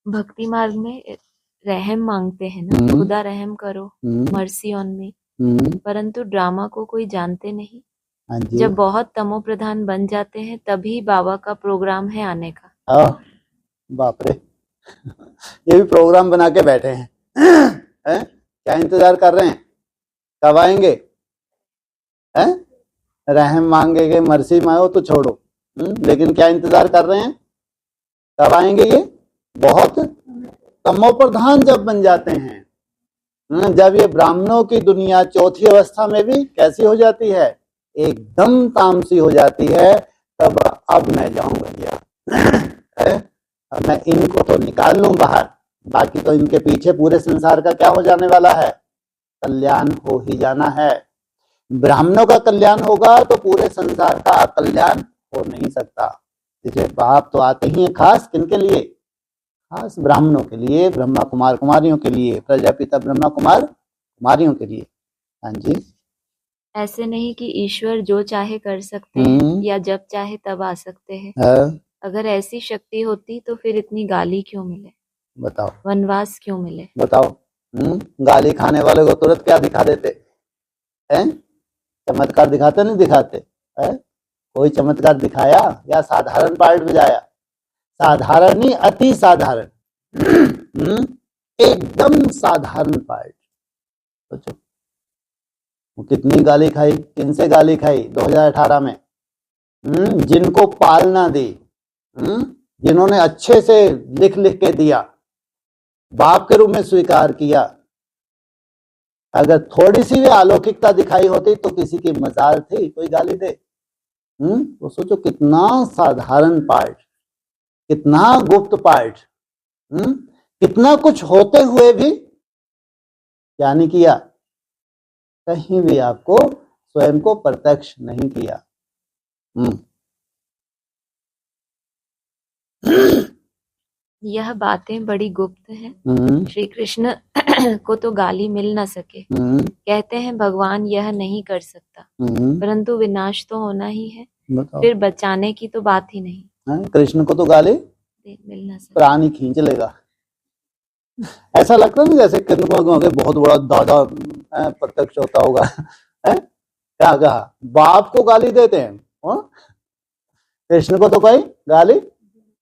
भक्ति मार्ग में रहम मांगते हैं ना, खुदा रहम करो, मर्सी ऑन मी। परंतु ड्रामा को कोई जानते नहीं। जब बहुत तमो प्रधान बन जाते हैं तभी बाबा का प्रोग्राम है आने का। बाप रे, ये भी प्रोग्राम बना के बैठे हैं। क्या इंतजार कर रहे हैं? कब आएंगे? रहम मांगेंगे, मर्सी मांगो तो छोड़ो। लेकिन क्या इंतजार कर रहे हैं? कब आएंगे ये? बहुत तमो प्रधान जब बन जाते हैं, जब ये ब्राह्मणों की दुनिया चौथी अवस्था में भी कैसी हो जाती है? एकदम तामसी हो जाती है। तब अब मैं जाऊंगा, अब मैं इनको तो निकाल लूं बाहर, बाकी तो इनके पीछे पूरे संसार का क्या हो जाने वाला है? कल्याण हो ही जाना है। ब्राह्मणों का कल्याण होगा तो पूरे संसार का कल्याण हो नहीं सकता। इसलिए बाप तो आते ही हैं खास किनके लिए? खास ब्राह्मणों के लिए, ब्रह्मा कुमार कुमारियों के लिए, प्रजापिता ब्रह्मा कुमार कुमारियों के लिए। हाँ जी। ऐसे नहीं कि ईश्वर जो चाहे कर सकते हैं या जब चाहे तब आ सकते हैं। अगर ऐसी शक्ति होती तो फिर इतनी गाली क्यों मिले, बताओ, वनवास क्यों मिले? बताओ। गाली खाने वाले को तुरंत क्या दिखा देते हैं? चमत्कार दिखाते नहीं दिखाते है? कोई चमत्कार दिखाया या साधारण पार्ट बजाया? साधारण नहीं, अति साधारण। एकदम साधारण पार्ट। सोचो वो कितनी गाली खाई, किनसे गाली खाई 2018 में? जिनको पालना दी, जिन्होंने अच्छे से लिख लिख के दिया, बाप के रूप में स्वीकार किया। अगर थोड़ी सी भी अलौकिकता दिखाई होती तो किसी की मजाल थी कोई गाली दे? तो सोचो कितना साधारण पार्ट, कितना गुप्त पार्ट, कितना कुछ होते हुए भी क्या नहीं किया? कहीं भी आपको स्वयं को प्रत्यक्ष नहीं किया। यह बातें बड़ी गुप्त हैं। श्री कृष्ण को तो गाली मिल न सके। कहते हैं भगवान यह नहीं कर सकता, परंतु विनाश तो होना ही है, फिर बचाने की तो बात ही नहीं। कृष्ण को तो गाली मिल न सके, प्राणी खींच लेगा। ऐसा लगता नहीं जैसे कृष्ण को बहुत बड़ा दादा प्रत्यक्ष होता होगा। क्या कहा? बाप को गाली देते हैं, कृष्ण को तो कोई गाली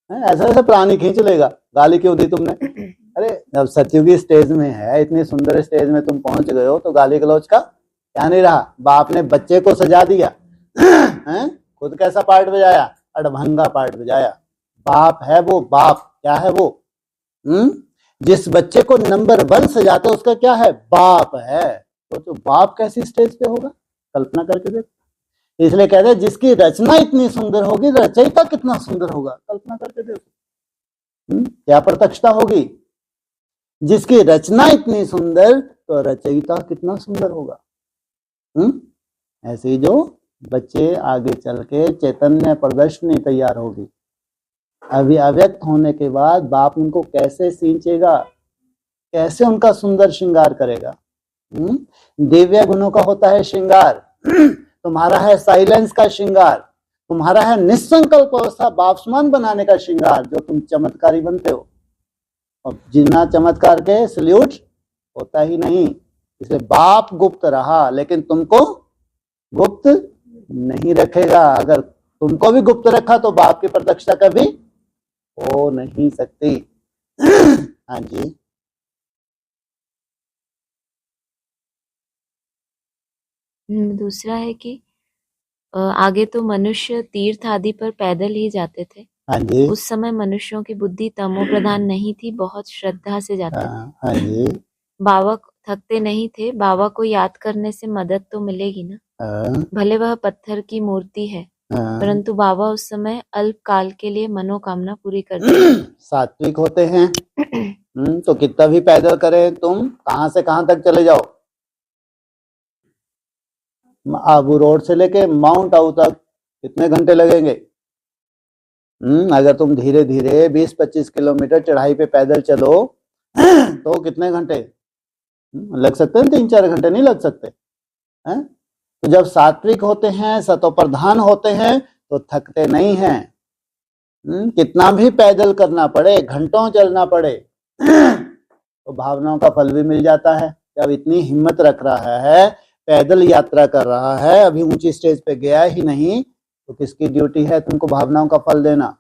ऐसा ऐसा प्राणी खींच लेगा। गाली क्यों दी तुमने? अरे जब सतयुगी स्टेज में है, इतनी सुंदर स्टेज में तुम पहुंच गए हो तो गाली गलौज का क्या नहीं रहा। बाप ने बच्चे को सजा दिया, खुद कैसा पार्ट बजाया? अड़भंगा पार्ट बजाया। बाप है वो, बाप क्या है वो? जिस बच्चे को नंबर 1 सजाता है उसका क्या है? बाप है। तो बाप कैसी स्टेज पे होगा, कल्पना करके देखो। इसलिए कहते हैं जिसकी रचना इतनी सुंदर होगी, रचयिता कितना सुंदर होगा, कल्पना करके देखो। क्या प्रत्यक्षता होगी? जिसकी रचना इतनी सुंदर तो रचयिता कितना सुंदर होगा। ऐसे ही जो बच्चे आगे चल के चैतन्य प्रदर्शनी तैयार होगी, अभी अव्यक्त होने के बाद बाप उनको कैसे सींचेगा, कैसे उनका सुंदर श्रृंगार करेगा। दिव्य गुणों का होता है श्रृंगार, तुम्हारा है साइलेंस का श्रृंगार, तुम्हारा है निसंकल्प अवस्था बापसमान बनाने का श्रृंगार, जो तुम चमत्कारी बनते हो। और जिना चमत्कार के सल्यूट होता ही नहीं। इसलिए बाप गुप्त रहा लेकिन तुमको गुप्त नहीं रखेगा। अगर तुमको भी गुप्त रखा तो बाप की प्रत्यक्षता कभी हो नहीं सकती। हाँ जी। दूसरा है कि आगे तो मनुष्य तीर्थ आदि पर पैदल ही जाते थे। हाँ जी। उस समय मनुष्यों की बुद्धि तमो प्रधान नहीं थी, बहुत श्रद्धा से जाते थे। हाँ जी। बाबा थकते नहीं थे, बाबा को याद करने से मदद तो मिलेगी ना। भले वह पत्थर की मूर्ति है, परंतु बाबा उस समय अल्प काल के लिए मनोकामना पूरी करते सात्विक होते हैं। तो कितना भी पैदल करें, तुम कहां से कहां तक चले जाओ, आबू रोड से लेके माउंट आबू तक कितने घंटे लगेंगे? अगर तुम धीरे धीरे 20-25 किलोमीटर चढ़ाई पे पैदल चलो तो कितने घंटे लग सकते हैं? 3-4 घंटे नहीं लग सकते हैं? तो जब सात्विक होते हैं, सतोप्रधान होते हैं तो थकते नहीं हैं। कितना भी पैदल करना पड़े, घंटों चलना पड़े तो भावनाओं का फल भी मिल जाता है। जब इतनी हिम्मत रख रहा है, पैदल यात्रा कर रहा है, अभी ऊंची स्टेज पे गया ही नहीं, तो किसकी ड्यूटी है तुमको भावनाओं का फल देना?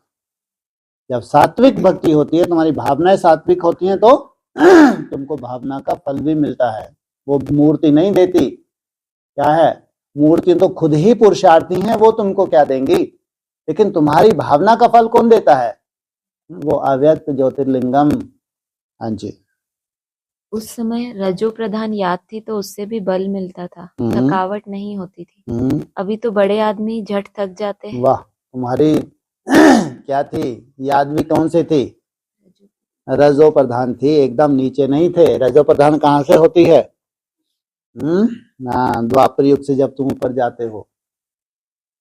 जब सात्विक भक्ति होती है, तुम्हारी भावनाएं सात्विक होती हैं तो तुमको भावना का फल भी मिलता है। वो मूर्ति नहीं देती। क्या है? मूर्ति तो खुद ही पुरुषार्थी हैं, वो तुमको क्या देंगी? लेकिन तुम्हारी भावना का फल कौन देता है? वो अव्यक्त ज्योतिर्लिंगम। हाँ जी। उस समय रजो प्रधान याद थी तो उससे भी बल मिलता था, थकावट नहीं होती थी। अभी तो बड़े आदमी झट थक जाते हैं। वाह, तुम्हारी क्या थी? याद भी कौन से थी? रजो प्रधान थी, एकदम नीचे नहीं थे। रजो प्रधान कहाँ से होती है? द्वापर युग से जब तुम ऊपर जाते हो।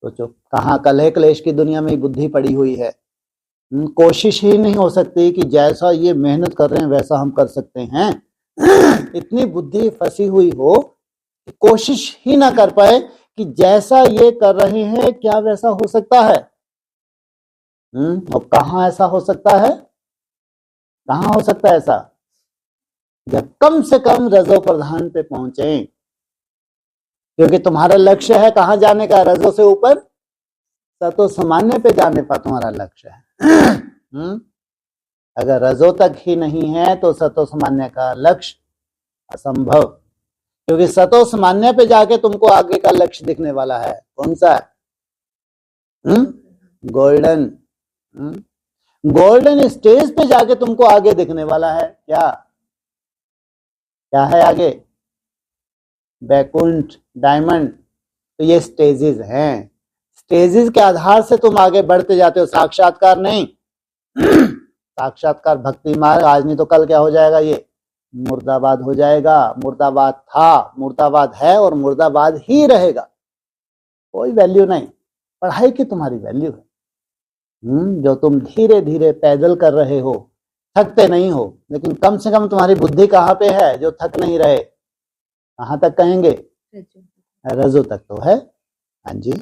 सोचो कहाँ कलह क्लेश की दुनिया में बुद्धि पड़ी हुई है। कोशिश ही नहीं हो सकती कि जैसा ये मेहनत कर रहे हैं वैसा हम कर सकते हैं। इतनी बुद्धि फंसी हुई हो, कोशिश ही ना कर पाए कि जैसा ये कर रहे हैं क्या वैसा हो सकता है। और कहाँ ऐसा हो सकता है, कहाँ हो सकता है ऐसा, जब कम से कम रजो प्रधान पे पहुंचे, क्योंकि तुम्हारा लक्ष्य है कहाँ जाने का, रजो से ऊपर सतो सामान्य पे जाने का तुम्हारा लक्ष्य है। अगर रजो तक ही नहीं है तो सतो सामान्य का लक्ष्य असंभव, क्योंकि सतो सामान्य पे जाके तुमको आगे का लक्ष्य दिखने वाला है। कौन सा? गोल्डन। गोल्डन स्टेज पे जाके तुमको आगे दिखने वाला है। क्या क्या है आगे? बैकुंठ, डायमंड। तो ये स्टेजेस हैं, स्टेजेस के आधार से तुम आगे बढ़ते जाते हो, साक्षात्कार नहीं। साक्षात्कार भक्ति मार्ग, आज नहीं तो कल क्या हो जाएगा, ये मुर्दाबाद हो जाएगा। मुर्दाबाद था, मुर्दाबाद है और मुर्दाबाद ही रहेगा। कोई वैल्यू नहीं, पढ़ाई की तुम्हारी वैल्यू है। जो तुम धीरे धीरे पैदल कर रहे हो, थकते नहीं हो, लेकिन कम से कम तुम्हारी बुद्धि कहाँ पे है जो थक नहीं रहे। कहाँ तक कहेंगे? रजो तक तो है। हाँ जी।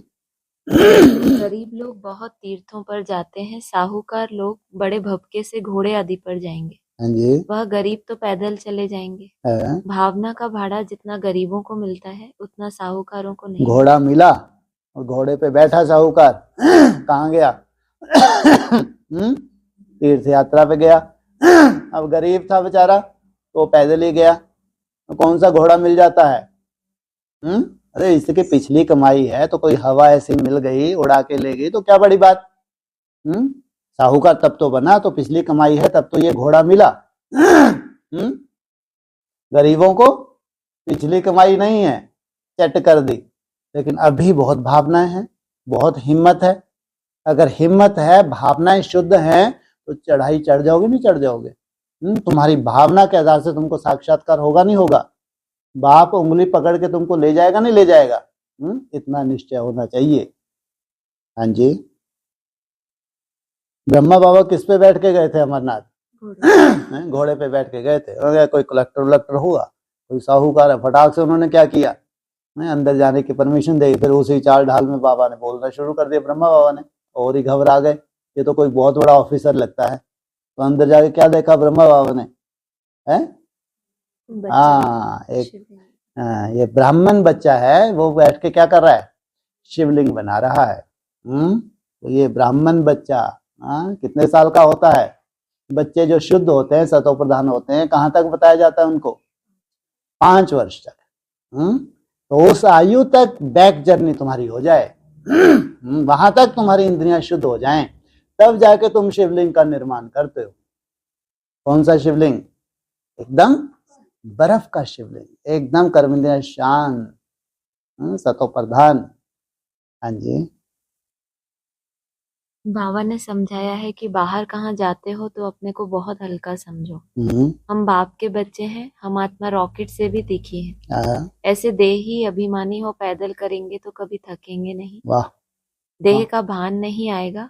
गरीब लोग बहुत तीर्थों पर जाते हैं, साहूकार लोग बड़े भपके से घोड़े आदि पर जाएंगे। हाँ जी। वह गरीब तो पैदल चले जाएंगे। भावना का भाड़ा जितना गरीबों को मिलता है उतना साहूकारों को नहीं। घोड़ा मिला और घोड़े पे बैठा साहूकार, कहाँ गया? तीर्थ यात्रा पे गया। अब गरीब था बेचारा तो पैदल ही गया, कौन सा घोड़ा मिल जाता है? अरे इसकी पिछली कमाई है तो कोई हवा ऐसी मिल गई उड़ा के ले गई तो क्या बड़ी बात। साहूकार तब तो बना तो पिछली कमाई है, तब तो ये घोड़ा मिला। गरीबों को पिछली कमाई नहीं है, चट कर दी। लेकिन अभी बहुत भावनाएं हैं, बहुत हिम्मत है। अगर हिम्मत है, भावनाएं शुद्ध हैं तो चढ़ाई चढ़ जाओगे, नहीं चढ़ जाओगे। तुम्हारी भावना के आधार से तुमको साक्षात्कार होगा नहीं होगा। बाप उंगली पकड़ के तुमको ले जाएगा नहीं ले जाएगा, इतना निश्चय होना चाहिए। हाँ जी। ब्रह्मा बाबा किस पे बैठ के गए थे अमरनाथ? घोड़े पे बैठ के गए थे। कोई कलेक्टर वलेक्टर हुआ, कोई साहूकार है, फटाक से उन्होंने क्या किया, अंदर जाने की परमिशन दी। फिर उसी चाल ढाल में बाबा ने बोलना शुरू कर दिया, ब्रह्मा बाबा ने, और ही घबरा गए। ये तो कोई बहुत बड़ा ऑफिसर लगता है। तो अंदर जाके क्या देखा ब्रह्मा बाबा ने? ये ब्राह्मण बच्चा है, वो बैठ के क्या कर रहा है? शिवलिंग बना रहा है। तो ये ब्राह्मण बच्चा कितने साल का होता है? बच्चे जो शुद्ध होते हैं, सतो प्रधान होते हैं, कहाँ तक बताया जाता है उनको? 5 वर्ष तक। तो उस आयु तक बैक जर्नी तुम्हारी हो जाए, वहां तक तुम्हारी इंद्रियां शुद्ध हो जाएं, तब जाके तुम शिवलिंग का निर्माण करते हो। कौन सा शिवलिंग? एकदम बर्फ का शिवलिंग, एकदम कर्मेंद्रिय शांत, सतो प्रधान। हाँ जी। बाबा ने समझाया है कि बाहर कहाँ जाते हो तो अपने को बहुत हल्का समझो। हम बाप के बच्चे हैं, हम आत्मा रॉकेट से भी तीखी है। ऐसे देह ही अभिमानी हो, पैदल करेंगे तो कभी थकेंगे नहीं। वाह। देह का भान नहीं आएगा,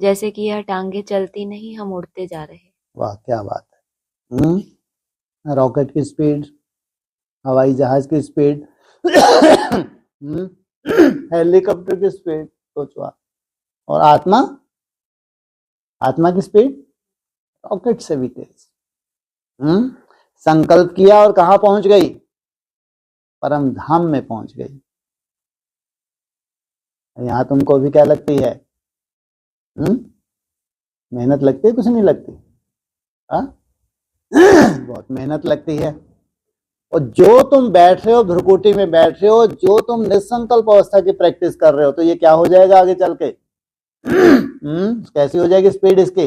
जैसे कि यह टांगे चलती नहीं, हम उड़ते जा रहे। वाह क्या बात है। रॉकेट की स्पीड, हवाई जहाज की स्पीड, हेलीकॉप्टर की स्पीड, सोचो। और आत्मा, आत्मा की स्पीड रॉकेट से भी तेज। संकल्प किया और कहां पहुंच गई? परम धाम में पहुंच गई। यहां तुमको भी क्या लगती है? मेहनत लगती है, कुछ नहीं लगती? बहुत मेहनत लगती है। और जो तुम बैठ रहे हो, भ्रुकुटी में बैठ रहे हो, जो तुम निसंकल्प अवस्था की प्रैक्टिस कर रहे हो, तो ये क्या हो जाएगा आगे चल के? कैसी हो जाएगी स्पीड इसकी?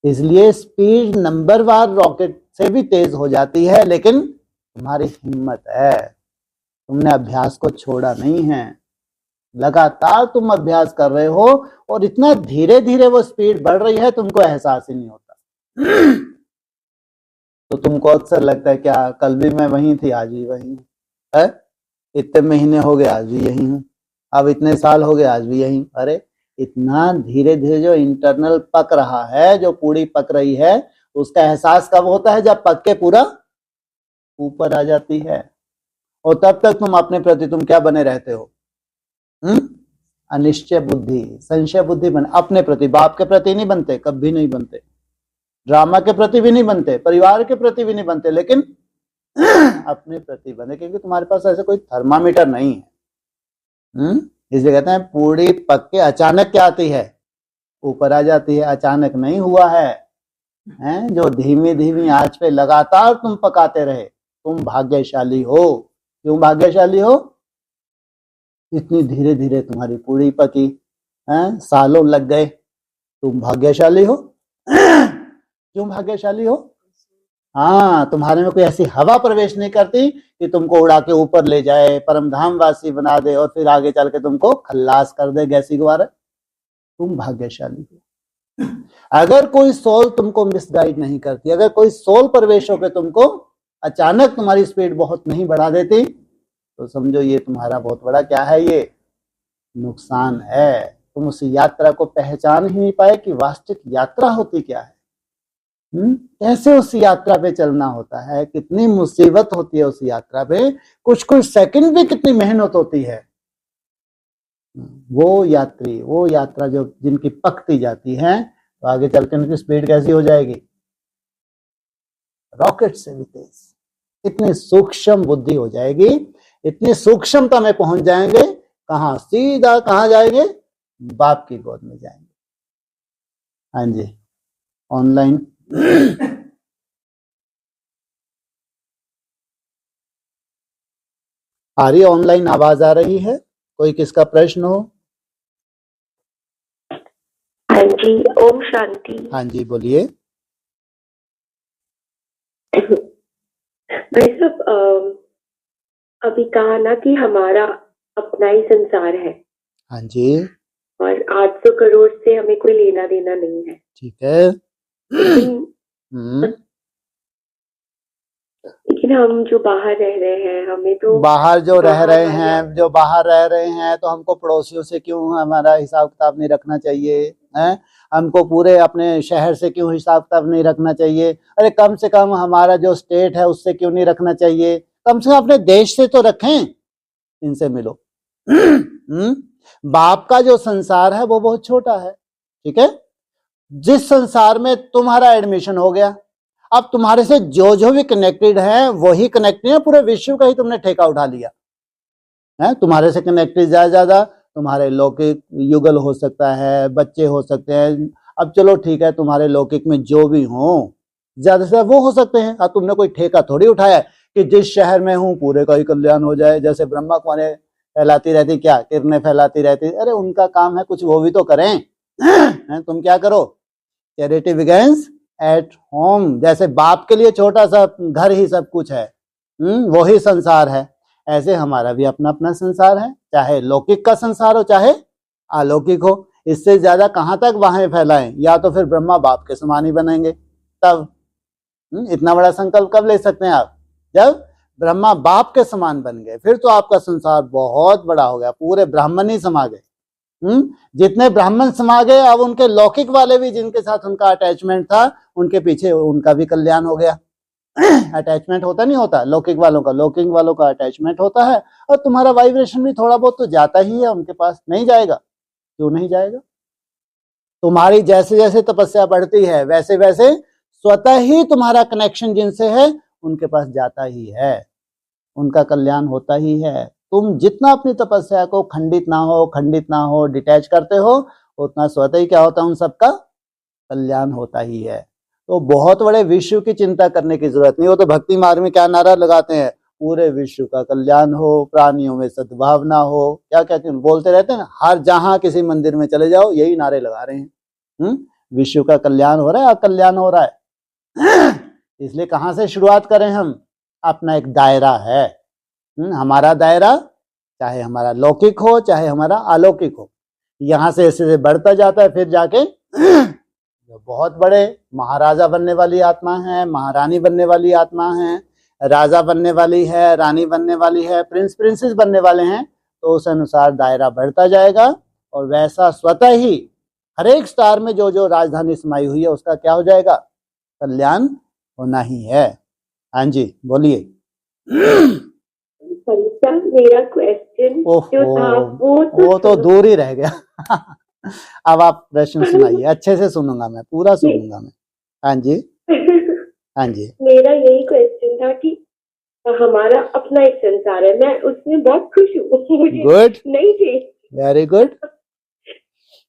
इसलिए स्पीड नंबर वार रॉकेट से भी तेज हो जाती है, लेकिन तुम्हारी हिम्मत है, तुमने अभ्यास को छोड़ा नहीं है, लगातार तुम अभ्यास कर रहे हो और इतना धीरे धीरे वो स्पीड बढ़ रही है, तुमको एहसास ही नहीं होता। तो तुमको अक्सर लगता है क्या कल भी मैं वहीं थी, आज भी वहीं है, इतने महीने हो गए आज भी यहीं हूँ, अब इतने साल हो गए आज भी यहीं। अरे इतना धीरे धीरे जो इंटरनल पक रहा है, जो पूरी पक रही है, उसका एहसास कब होता है? जब पक के पूरा ऊपर आ जाती है। और तब तक तुम अपने प्रति तुम क्या बने रहते हो? अनिश्चय बुद्धि, संशय बुद्धि बन, अपने प्रति, बाप के प्रति नहीं बनते, कभी नहीं बनते, ड्रामा के प्रति भी नहीं बनते, परिवार के प्रति भी नहीं बनते, लेकिन अपने प्रति बने, क्योंकि तुम्हारे पास ऐसा कोई थर्मामीटर नहीं है। इसलिए कहते हैं पूरी पक के अचानक क्या आती है? ऊपर आ जाती है। अचानक नहीं हुआ है, हैं? जो धीमी धीमी आंच पे लगातार तुम पकाते रहे, तुम भाग्यशाली हो। क्यों भाग्यशाली हो? इतनी धीरे धीरे तुम्हारी पूरी पकी, हैं? सालों लग गए, तुम भाग्यशाली हो। क्यों भाग्यशाली हो? हाँ, तुम्हारे में कोई ऐसी हवा प्रवेश नहीं करती कि तुमको उड़ा के ऊपर ले जाए, परमधाम वासी बना दे और फिर आगे चल के तुमको खल्लास कर दे गैसी गुब्बारा। तुम भाग्यशाली हो। अगर कोई सोल तुमको मिसगाइड नहीं करती, अगर कोई सोल प्रवेश होकर तुमको अचानक तुम्हारी स्पीड बहुत नहीं बढ़ा देती, तो समझो ये तुम्हारा बहुत बड़ा क्या है, ये नुकसान है। तुम उस यात्रा को पहचान ही नहीं पाए कि वास्तविक यात्रा होती क्या है। कैसे उस यात्रा पे चलना होता है, कितनी मुसीबत होती है उस यात्रा पे, कुछ कुछ सेकंड भी कितनी मेहनत होती है। वो यात्री, वो यात्रा जो जिनकी पकती जाती है, तो आगे चलकर उनकी स्पीड कैसी हो जाएगी? रॉकेट से भी तेज। इतनी सूक्ष्म बुद्धि हो जाएगी, इतनी सूक्ष्मता में पहुंच जाएंगे। कहां? सीधा कहां जाएंगे? बाप की गोद में जाएंगे। हाँ जी, ऑनलाइन आ रही, ऑनलाइन आवाज आ रही है? कोई किसका प्रश्न हो? हाँ जी, ओम शांति। हाँ जी, बोलिए। भाई साहब, अभी कहा ना कि हमारा अपना ही संसार है। हाँ जी। और 800 करोड़ से हमें कोई लेना देना नहीं है। ठीक है। लेकिन हम जो बाहर रह रहे हैं, हमें तो बाहर जो रह रहे हैं, जो बाहर रह रहे हैं, तो हमको पड़ोसियों से क्यों हमारा हिसाब किताब नहीं रखना चाहिए? हैं? हमको पूरे अपने शहर से क्यों हिसाब किताब नहीं रखना चाहिए? अरे कम से कम हमारा जो स्टेट है उससे क्यों नहीं रखना चाहिए? कम से कम अपने देश से तो रखें, इनसे मिलो। बाप का जो संसार है वो बहुत छोटा है, ठीक है? जिस संसार में तुम्हारा एडमिशन हो गया, अब तुम्हारे से जो जो भी कनेक्टेड है वही कनेक्टेड है, पूरे विश्व का ही तुमने ठेका उठा लिया है। तुम्हारे से कनेक्टेड ज्यादा तुम्हारे लौकिक युगल हो सकता है, बच्चे हो सकते हैं। अब चलो ठीक है, तुम्हारे लौकिक में जो भी हो ज्यादा से वो हो सकते हैं। अब तुमने कोई ठेका थोड़ी उठाया कि जिस शहर में हूं पूरे का ही कल्याण हो जाए। जैसे ब्रह्मा कुमारी फैलाती रहती, क्या किरणें फैलाती रहती, अरे उनका काम है कुछ वो भी तो करें। तुम क्या करो? Charity begins at home. जैसे बाप के लिए छोटा सा घर ही सब कुछ है, वही संसार है, ऐसे हमारा भी अपना अपना संसार है, चाहे लौकिक का संसार हो चाहे अलौकिक हो। इससे ज्यादा कहां तक वाहें फैलाएं? या तो फिर ब्रह्मा बाप के समान ही बनेंगे। तब इतना बड़ा संकल्प कब ले सकते हैं आप? जब ब्रह्मा बाप के समान बन गए, फिर तो आपका संसार बहुत बड़ा हो गया, पूरे ब्राह्मण ही समा गए। जितने ब्राह्मण समा गए, अब उनके लौकिक वाले भी जिनके साथ उनका अटैचमेंट था, उनके पीछे उनका भी कल्याण हो गया। अटैचमेंट होता नहीं होता लौकिक वालों का अटैचमेंट होता है, और तुम्हारा वाइब्रेशन भी थोड़ा बहुत तो जाता ही है उनके पास, नहीं जाएगा? क्यों नहीं जाएगा? तुम्हारी जैसे जैसे तपस्या बढ़ती है, वैसे वैसे स्वतः ही तुम्हारा कनेक्शन जिनसे है उनके पास जाता ही है, उनका कल्याण होता ही है। तुम जितना अपनी तपस्या को खंडित ना हो डिटैच करते हो, उतना स्वतः ही क्या होता है? उन सबका कल्याण होता ही है। तो बहुत बड़े विश्व की चिंता करने की जरूरत नहीं। वो तो भक्ति मार्ग में क्या नारा लगाते हैं? पूरे विश्व का कल्याण हो, प्राणियों में सद्भावना हो, क्या क्या बोलते रहते हैं ना। हर जहां किसी मंदिर में चले जाओ यही नारे लगा रहे हैं। विश्व का कल्याण हो रहा है, अकल्याण हो रहा है। इसलिए कहां से शुरुआत करें हम? अपना एक दायरा है, हमारा दायरा, चाहे हमारा लौकिक हो चाहे हमारा अलौकिक हो, यहां से ऐसे बढ़ता जाता है। फिर जाके बहुत बड़े महाराजा बनने वाली आत्मा है, महारानी बनने वाली आत्मा है, राजा बनने वाली है, रानी बनने वाली है, प्रिंसेस बनने वाले हैं। तो उस अनुसार दायरा बढ़ता जाएगा और वैसा स्वतः ही हर एक स्टार में जो जो राजधानी समाई हुई है उसका क्या हो जाएगा, कल्याण होना ही है। हाँ जी बोलिए। मेरा क्वेश्चन जो था वो तो दूर ही रह गया। अब आप प्रश्न सुनाइए, अच्छे से सुनूंगा मैं, पूरा सुनूंगा मैं। हाँ जी हाँ जी। मेरा यही क्वेश्चन था कि हमारा अपना एक संसार है, मैं उसमें बहुत खुश हूँ, मुझे गुड, नहीं चाहिए, वेरी गुड।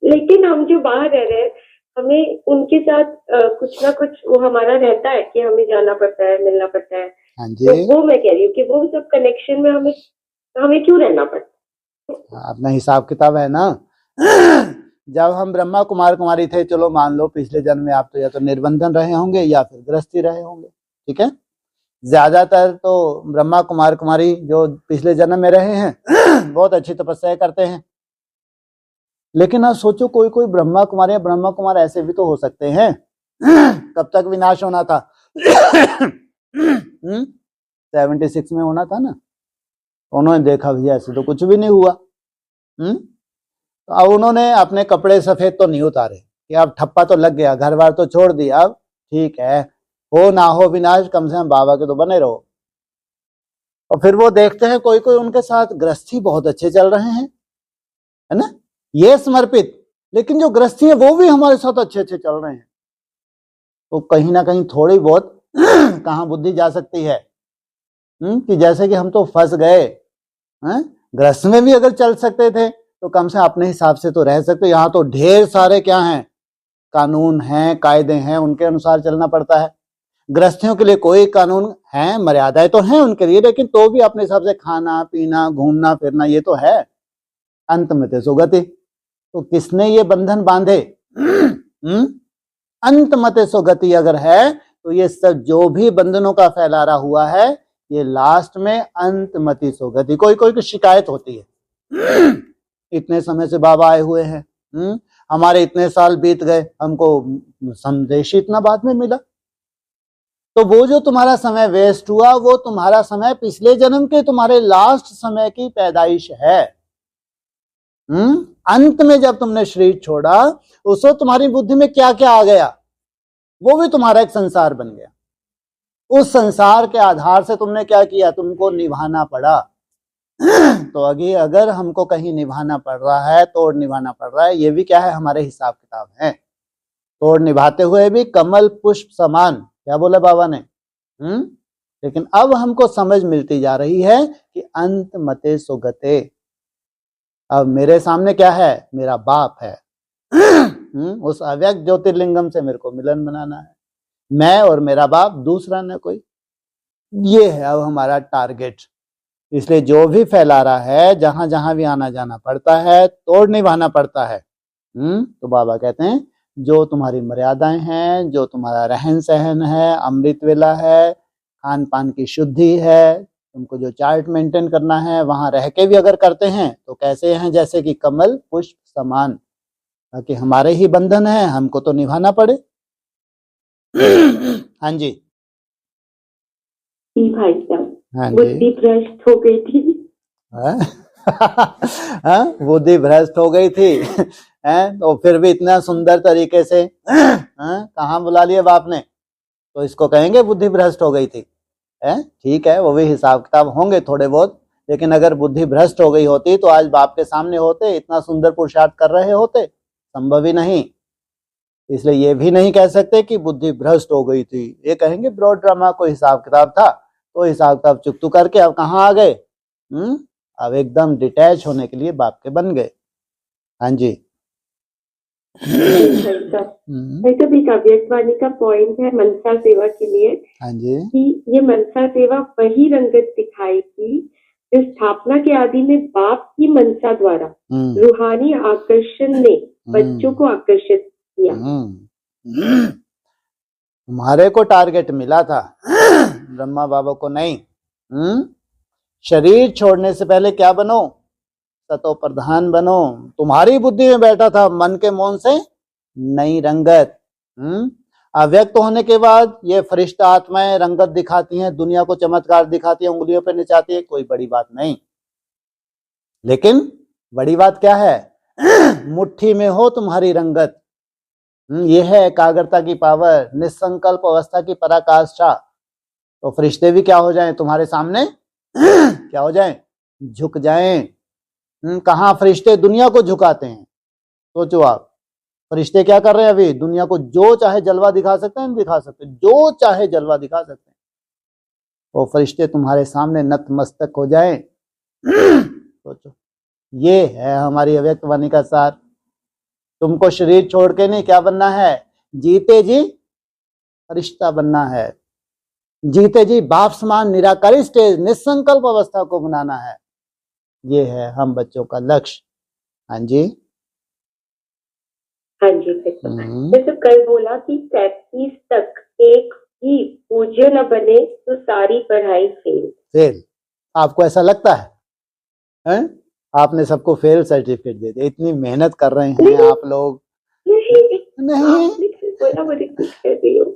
लेकिन हम जो बाहर रह रहे हैं हमें उनके साथ कुछ ना कुछ वो हमारा रहता है कि हमें जाना पड़ता है, मिलना पड़ता है। हाँ जी। तो वो मैं कह रही हूँ कि वो सब कनेक्शन में हमें क्यों रहना पड़ता है? अपना हिसाब किताब है ना। जब हम ब्रह्मा कुमार कुमारी थे, चलो मान लो पिछले जन्म में आप तो या तो निर्बंधन रहे होंगे या फिर गृहस्थी रहे होंगे, ठीक है। ज्यादातर तो ब्रह्मा कुमार कुमारी जो पिछले जन्म में रहे हैं बहुत अच्छी तपस्या करते हैं। लेकिन आप सोचो कोई कोई ब्रह्मा कुमार या ब्रह्मा कुमार ऐसे भी तो हो सकते हैं। कब तक विनाश होना था? 76 में होना था ना। उन्होंने देखा भैया ऐसे तो कुछ भी नहीं हुआ। तो अब उन्होंने अपने कपड़े सफेद तो नहीं उतारे कि अब ठप्पा तो लग गया, घर बार तो छोड़ दिया, अब ठीक है, हो ना हो विनाश, कम से कम बाबा के तो बने रहो। और फिर वो देखते हैं कोई कोई उनके साथ गृहस्थी बहुत अच्छे चल रहे हैं, है ना, ये समर्पित, लेकिन जो गृहस्थी है वो भी हमारे साथ अच्छे अच्छे चल रहे हैं। तो कहीं ना कहीं थोड़ी बहुत कहाँ बुद्धि जा सकती है कि जैसे कि हम तो फंस गए। गृहस्थ में भी अगर चल सकते थे तो कम से अपने हिसाब से तो रह सकते। यहाँ तो ढेर सारे क्या हैं, कानून हैं, कायदे हैं, उनके अनुसार चलना पड़ता है। गृहस्थियों के लिए कोई कानून है, मर्यादाएं तो हैं उनके लिए, लेकिन तो भी अपने हिसाब से खाना पीना घूमना फिरना ये तो है। अंत में ते सुगति, तो किसने ये बंधन बांधे? अंत मते सुगति अगर है तो ये सब जो भी बंधनों का फैलारा हुआ है ये लास्ट में अंत मति सुगति। कोई कोई की शिकायत होती है, इतने समय से बाबा आए हुए हैं, हमारे इतने साल बीत गए, हमको संदेश इतना बाद में मिला। तो वो जो तुम्हारा समय वेस्ट हुआ वो तुम्हारा समय पिछले जन्म के तुम्हारे लास्ट समय की पैदाइश है। अंत में जब तुमने शरीर छोड़ा उस वक्त तुम्हारी बुद्धि में क्या क्या आ गया, वो भी तुम्हारा एक संसार बन गया। उस संसार के आधार से तुमने क्या किया, तुमको निभाना पड़ा। तो अगर हमको कहीं निभाना पड़ रहा है, तोड़ निभाना पड़ रहा है, ये भी क्या है, हमारे हिसाब किताब है। तोड़ निभाते हुए भी कमल पुष्प समान, क्या बोला बाबा ने। लेकिन अब हमको समझ मिलती जा रही है कि अंत मते सुगते। अब मेरे सामने क्या है, मेरा बाप है। उस अव्यक्त ज्योतिर्लिंगम से मेरे को मिलन बनाना है, मैं और मेरा बाप, दूसरा न कोई। ये है अब हमारा टारगेट। इसलिए जो भी फैला रहा है, जहां जहां भी आना जाना पड़ता है, तोड़ निभाना पड़ता है। तो बाबा कहते हैं जो तुम्हारी मर्यादाएं हैं, जो तुम्हारा रहन सहन है, अमृत वेला है, खान पान की शुद्धि है, तुमको जो चार्ट मेंटेन करना है वहां रह के भी अगर करते हैं तो कैसे हैं, जैसे कि कमल पुष्प समान, ताकि हमारे ही बंधन है, हमको तो निभाना पड़े। हाँ जी भाई साहब, हाँ बुद्धि भ्रष्ट हो गई थी। बुद्धि भ्रष्ट हो गई थी। तो फिर भी इतना सुंदर तरीके से कहाँ बुला लिया बाप ने, तो इसको कहेंगे बुद्धि भ्रष्ट हो गई थी। ठीक है, वो भी हिसाब किताब होंगे थोड़े बहुत, लेकिन अगर बुद्धि भ्रष्ट हो गई होती तो आज बाप के सामने होते, इतना सुंदर पुरुषार्थ कर रहे होते, संभव ही नहीं। इसलिए ये भी नहीं कह सकते कि बुद्धि भ्रष्ट हो गई थी, ये कहेंगे ब्रॉड ड्रामा कोई हिसाब किताब था, तो हिसाब किताब चुकतू करके अब कहाँ आ गए, अब एकदम डिटैच होने के लिए बाप के बन गए। हाँ जी तो एक अव्यक्तवाणी का पॉइंट है मनसा सेवा के लिए। हाँ जी, कि ये मनसा सेवा वही रंगत दिखाएगी जो स्थापना के आदि में बाप की मनसा द्वारा रूहानी आकर्षण ने बच्चों को आकर्षित किया। तुम्हारे को टारगेट मिला था, ब्रह्मा बाबा को नहीं। शरीर छोड़ने से पहले क्या बनो, सतो प्रधान बनो। तुम्हारी बुद्धि में बैठा था मन के मौन से नई रंगत। अव्यक्त होने के बाद ये फरिश्ता आत्माएं रंगत दिखाती हैं, दुनिया को चमत्कार दिखाती है, उंगलियों पे नचाती है, कोई बड़ी बात नहीं। लेकिन बड़ी बात क्या है, मुट्ठी में हो तुम्हारी रंगत। ये है एकाग्रता की पावर, निसंकल्प अवस्था की पराकाष्ठा। तो फरिश्ते भी क्या हो जाएं तुम्हारे सामने? क्या हो जाएं? झुक जाएं। कहाँ फरिश्ते दुनिया को झुकाते हैं? सोचो आप, फरिश्ते क्या कर रहे हैं अभी? दुनिया को जो चाहे जलवा दिखा सकते हैं, दिखा सकते हैं, जो चाहे जलवा दिखा सकते हैं। वो फरिश्ते तुम्हारे सामने नतमस्तक हो जाएं। सोचो, ये है हमारी अव्यक्त वाणी का सार। तुमको शरीर छोड़ के नहीं क्या बनना है? जीते जी फरिश्ता बनना है। जीते जी बाप समान निराकारी स्टेज, निसंकल्प अवस्था को बनाना है। ये है हम बच्चों का लक्ष्य। हाँ जी, हाँ जी। जैसे कल बोला कि 33 तक एक ही पूज्य न बने तो सारी पढ़ाई फेल। आपको ऐसा लगता है? आपने सबको फेल सर्टिफिकेट दे दिया। इतनी मेहनत कर रहे हैं आप लोग। नहीं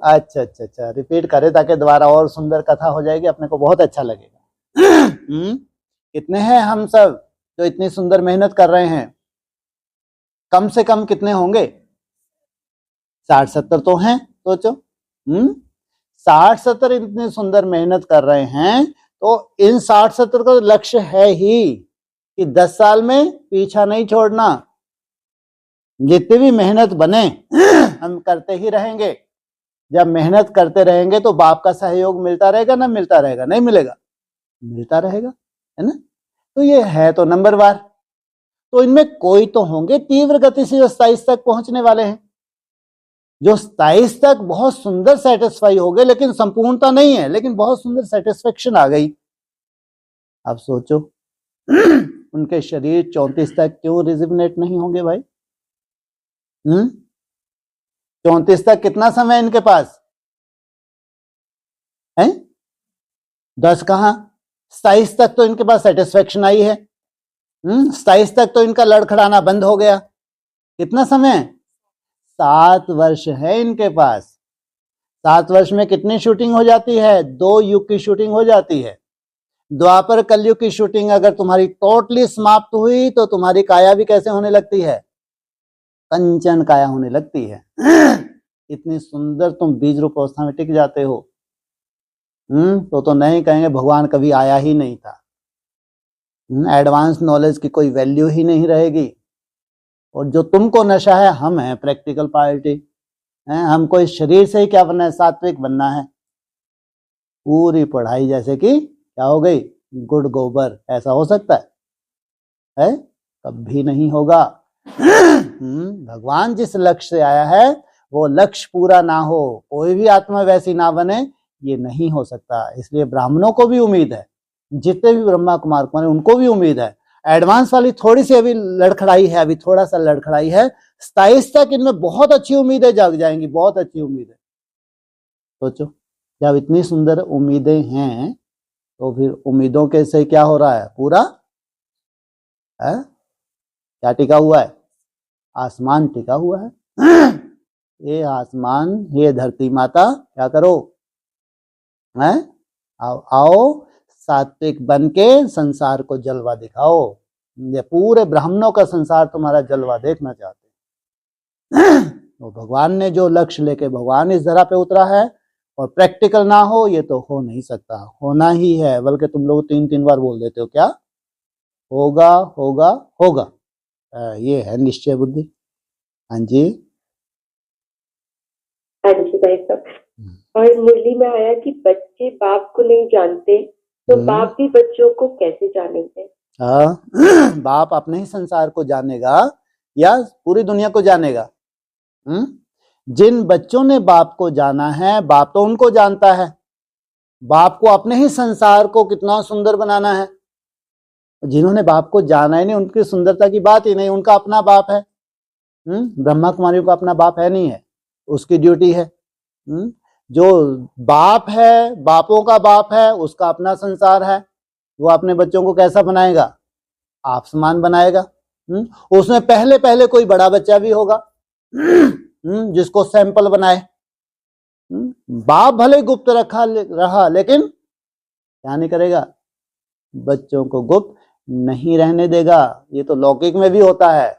अच्छा, रिपीट करें ताकि दोबारा और सुंदर कथा हो जाएगी, अपने को बहुत अच्छा लगेगा। कितने हैं हम सब जो इतनी सुंदर मेहनत कर रहे हैं? कम से कम कितने होंगे? 60-70 तो हैं। सोचो, 60-70 इतनी सुंदर मेहनत कर रहे हैं, तो इन 60-70 का लक्ष्य है ही कि 10 साल में पीछा नहीं छोड़ना। जितनी भी मेहनत बने हम करते ही रहेंगे। जब मेहनत करते रहेंगे तो बाप का सहयोग मिलता रहेगा ना? मिलता रहेगा? नहीं मिलेगा? मिलता रहेगा, है ना? तो ये है तो नंबर वार। तो इनमें कोई तो होंगे तीव्र गति से जो 27 तक पहुंचने वाले हैं, जो 27 तक बहुत सुंदर सेटिस्फाई हो गए, लेकिन संपूर्णता नहीं है, लेकिन बहुत सुंदर सेटिस्फेक्शन आ गई। अब सोचो उनके शरीर 34 तक क्यों रिजिवनेट नहीं होंगे भाई? 34 तक कितना समय है इनके पास? है 10 कहां, 27 तक तो इनके पास सेटिस्फेक्शन आई है। 27 तक तो इनका लड़खड़ाना बंद हो गया। कितना समय? 7 वर्ष है इनके पास। 7 वर्ष में कितनी शूटिंग हो जाती है? 2 युग की शूटिंग हो जाती है। द्वापर कलयुग की शूटिंग अगर तुम्हारी टोटली समाप्त हुई तो तुम्हारी काया भी कैसे होने लगती है? कंचन काया होने लगती है। इतनी सुंदर तुम बीज रूप अवस्था में टिक जाते हो। तो नहीं कहेंगे भगवान कभी आया ही नहीं था। एडवांस नॉलेज की कोई वैल्यू ही नहीं रहेगी। और जो तुमको नशा है, हम हैं प्रैक्टिकल पार्टी, हैं हमको इस शरीर से ही क्या बनना है? सात्विक बनना है। पूरी पढ़ाई जैसे कि क्या हो गई? गुड़ गोबर। ऐसा हो सकता है? कभी नहीं होगा। भगवान जिस लक्ष्य से आया है वो लक्ष्य पूरा ना हो, कोई भी आत्मा वैसी ना बने, ये नहीं हो सकता। इसलिए ब्राह्मणों को भी उम्मीद है, जितने भी ब्रह्मा कुमार कुमार उनको भी उम्मीद है। एडवांस वाली थोड़ी सी अभी लड़खड़ाई है, अभी थोड़ा सा लड़खड़ाई है। 27 तक इनमें बहुत अच्छी उम्मीदें जाग जाएंगी, बहुत अच्छी उम्मीद है। सोचो, जब इतनी सुंदर उम्मीदें हैं तो फिर उम्मीदों के से क्या हो रहा है? पूरा है क्या टिका हुआ है? आसमान टिका हुआ है। ये आसमान, ये धरती माता, क्या करो? है आओ सात्विक बन के संसार को जलवा दिखाओ। ये पूरे ब्राह्मणों का संसार तुम्हारा जलवा देखना चाहते हैं। तो भगवान ने जो लक्ष्य लेके भगवान इस धरा पे उतरा है, और प्रैक्टिकल ना हो ये तो हो नहीं सकता। होना ही है, बल्कि तुम लोग 3-3 बार बोल देते हो, क्या होगा होगा होगा। ये है निश्चय बुद्धि। हाँ जी, हाँ जी भाई साहब। और मुरली में आया कि बच्चे बाप को नहीं जानते, तो बाप भी बच्चों को कैसे जानेंगे? बाप अपने ही संसार को जानेगा या पूरी दुनिया को जानेगा? जिन बच्चों ने बाप को जाना है, बाप तो उनको जानता है। बाप को अपने ही संसार को कितना सुंदर बनाना है। जिन्होंने बाप को जाना ही नहीं, उनकी सुंदरता की बात ही नहीं। उनका अपना बाप है। ब्रह्मा कुमारियों का अपना बाप है नहीं है, उसकी ड्यूटी है। जो बाप है, बापों का बाप है, उसका अपना संसार है। वो अपने बच्चों को कैसा बनाएगा? आप समान बनाएगा। उसमें पहले पहले कोई बड़ा बच्चा भी होगा जिसको सैंपल बनाए। बाप भले गुप्त रहा, लेकिन क्या नहीं करेगा? बच्चों को गुप्त नहीं रहने देगा। ये तो लौकिक में भी होता है।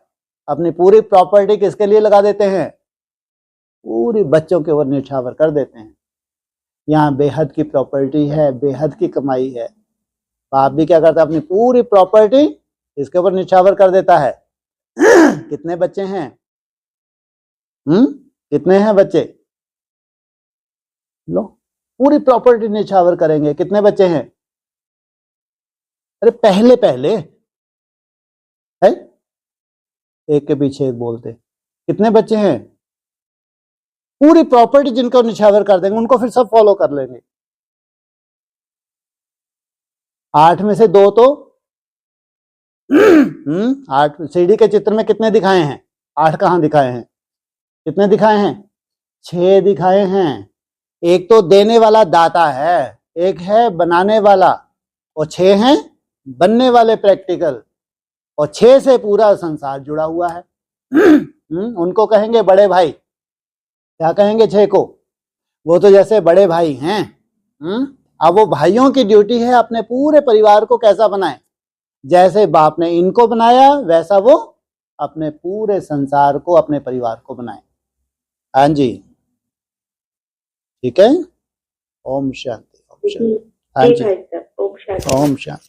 अपनी पूरी प्रॉपर्टी किसके लिए लगा देते हैं? पूरी बच्चों के ऊपर न्यौछावर कर देते हैं। यहाँ बेहद की प्रॉपर्टी है, बेहद की कमाई है, बाप भी क्या करता है? अपनी पूरी प्रॉपर्टी इसके ऊपर न्यौछावर कर देता है। कितने बच्चे हैं? कितने हैं बच्चे? लो, पूरी प्रॉपर्टी न्यौछावर करेंगे। कितने बच्चे हैं? अरे पहले पहले है, एक के पीछे एक बोलते। कितने बच्चे हैं? पूरी प्रॉपर्टी जिनको न्यौछावर कर देंगे उनको फिर सब फॉलो कर लेंगे। 8 में से 2 तो 8 सीढ़ी के चित्र में कितने दिखाए हैं? 8 कहां दिखाए हैं? कितने दिखाए हैं? 6 दिखाए हैं। एक तो देने वाला दाता है, एक है बनाने वाला, और 6 हैं बनने वाले प्रैक्टिकल, और 6 से पूरा संसार जुड़ा हुआ है। उनको कहेंगे बड़े भाई। क्या कहेंगे 6 को? वो तो जैसे बड़े भाई हैं। अब वो भाइयों की ड्यूटी है अपने पूरे परिवार को कैसा बनाए। जैसे बाप ने इनको बनाया वैसा वो अपने पूरे संसार को, अपने परिवार को बनाए। हाँ जी, ठीक है। ओम शांति, ओम शांति। हाँ जी, ओम शांति। ओम शांति।